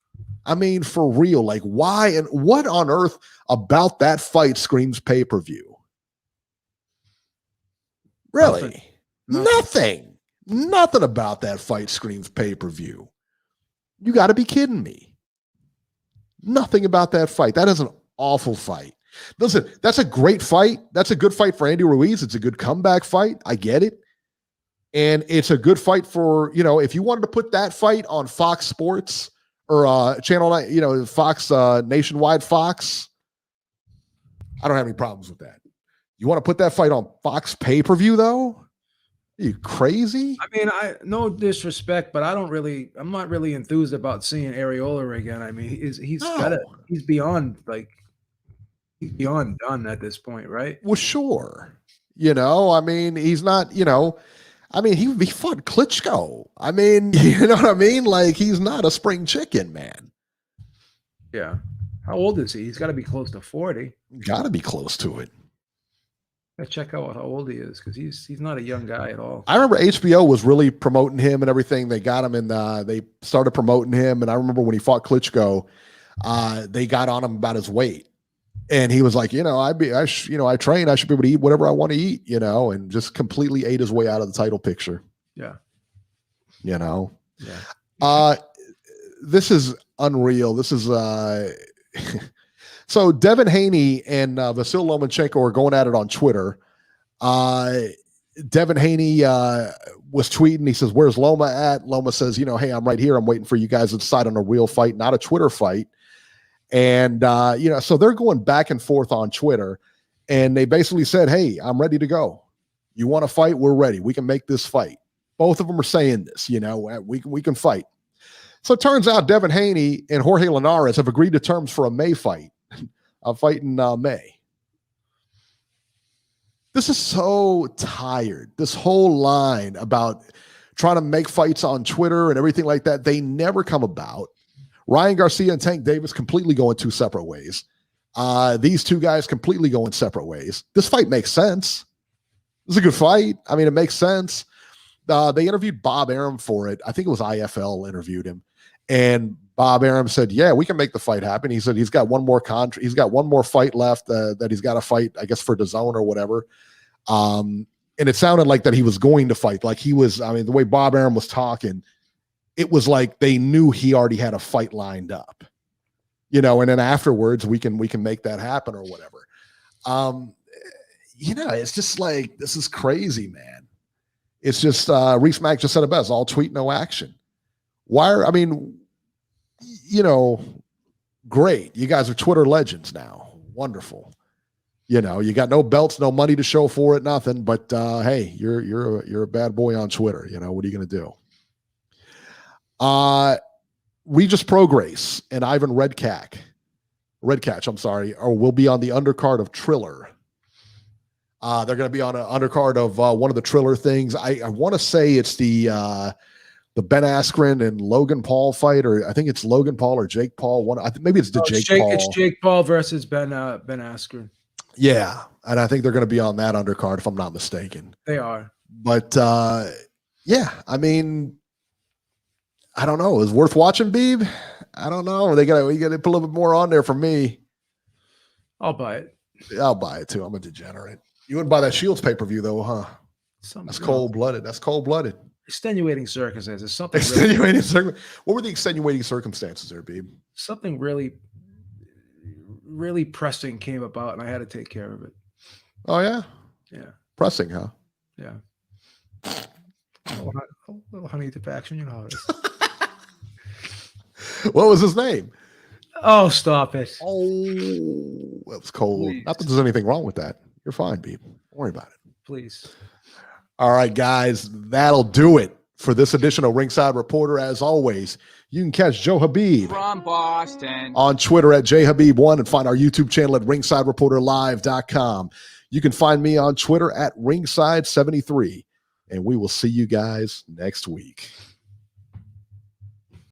I mean, for real, like why and what on earth about that fight screams pay-per-view? Really? Nothing about that fight screams pay-per-view. You got to be kidding me. Nothing about that fight. That is an awful fight. Listen, that's a great fight. That's a good fight for Andy Ruiz. It's a good comeback fight. I get it. And it's a good fight for, if you wanted to put that fight on Fox Sports or Channel 9, Fox, Nationwide Fox, I don't have any problems with that. You want to put that fight on Fox pay-per-view, though? Are you crazy? I mean, no disrespect, but I'm not really enthused about seeing Arreola again. I mean, he's beyond done at this point, right? Well, sure. I mean, he's not, he fought Klitschko. I mean, you know what I mean? Like, he's not a spring chicken, man. Yeah. How old is he? He's got to be close to 40. Got to be close to it. I check out how old he is because he's not a young guy at all. I remember HBO was really promoting him and everything. They got him they started promoting him. And I remember when he fought Klitschko, they got on him about his weight. And he was like, I train, I should be able to eat whatever I want to eat, and just completely ate his way out of the title picture. Yeah. Yeah. This is unreal. This is, so Devin Haney and Vasyl Lomachenko are going at it on Twitter. Devin Haney was tweeting. He says, "Where's Loma at?" Loma says, "Hey, I'm right here. I'm waiting for you guys to decide on a real fight, not a Twitter fight." And so they're going back and forth on Twitter, and they basically said, "Hey, I'm ready to go. You want to fight? We're ready. We can make this fight." Both of them are saying this. We can fight. So it turns out Devin Haney and Jorge Linares have agreed to terms for a May fight. A fight in May. This is so tired. This whole line about trying to make fights on Twitter and everything like that, they never come about. Ryan Garcia and Tank Davis completely going two separate ways. These two guys completely going separate ways. This fight makes sense. This is a good fight. I mean, it makes sense. They interviewed Bob Arum for it. I think it was IFL interviewed him. And Bob Arum said, "Yeah, we can make the fight happen." He said he's got one more contract. He's got one more fight left that he's got to fight, I guess, for DAZN or whatever. And it sounded like that he was going to fight. Like he was, the way Bob Arum was talking, it was like they knew he already had a fight lined up, and then afterwards we can make that happen or whatever. It's just like, this is crazy, man. It's just, Reese Mack just said it best, all tweet, no action. Great. You guys are Twitter legends now. Wonderful. You got no belts, no money to show for it, nothing. But hey, you're a bad boy on Twitter. What are you going to do? Regis Prograis and Ivan Redkach, will be on the undercard of Triller. They're going to be on an undercard of one of the Triller things. I want to say it's the the Ben Askren and Logan Paul fight, or I think it's Logan Paul or Jake Paul. One, I think maybe it's the Jake Paul. It's Jake Paul versus Ben Askren. Yeah, and I think they're going to be on that undercard if I'm not mistaken. They are. But yeah, I mean, I don't know. Is it worth watching, Beeb? I don't know. We got to put a little bit more on there for me. I'll buy it. I'll buy it too. I'm a degenerate. You wouldn't buy that Shields pay-per-view though, huh? That's cold-blooded. That's cold-blooded. Extenuating circumstances. Something What were the extenuating circumstances there, Beeb? Something really, really pressing came about, and I had to take care of it. Oh yeah, yeah. Pressing, huh? Yeah. Little honey dip action, you know how it is. What was his name? Oh, stop it! Oh, that was cold. Please. Not that there's anything wrong with that. You're fine, Beeb. Don't worry about it. Please. All right, guys, that'll do it for this edition of Ringside Reporter. As always, you can catch Joe Habib from Boston on Twitter at jhabib1 and find our YouTube channel at ringsidereporterlive.com. You can find me on Twitter at ringside73, and we will see you guys next week.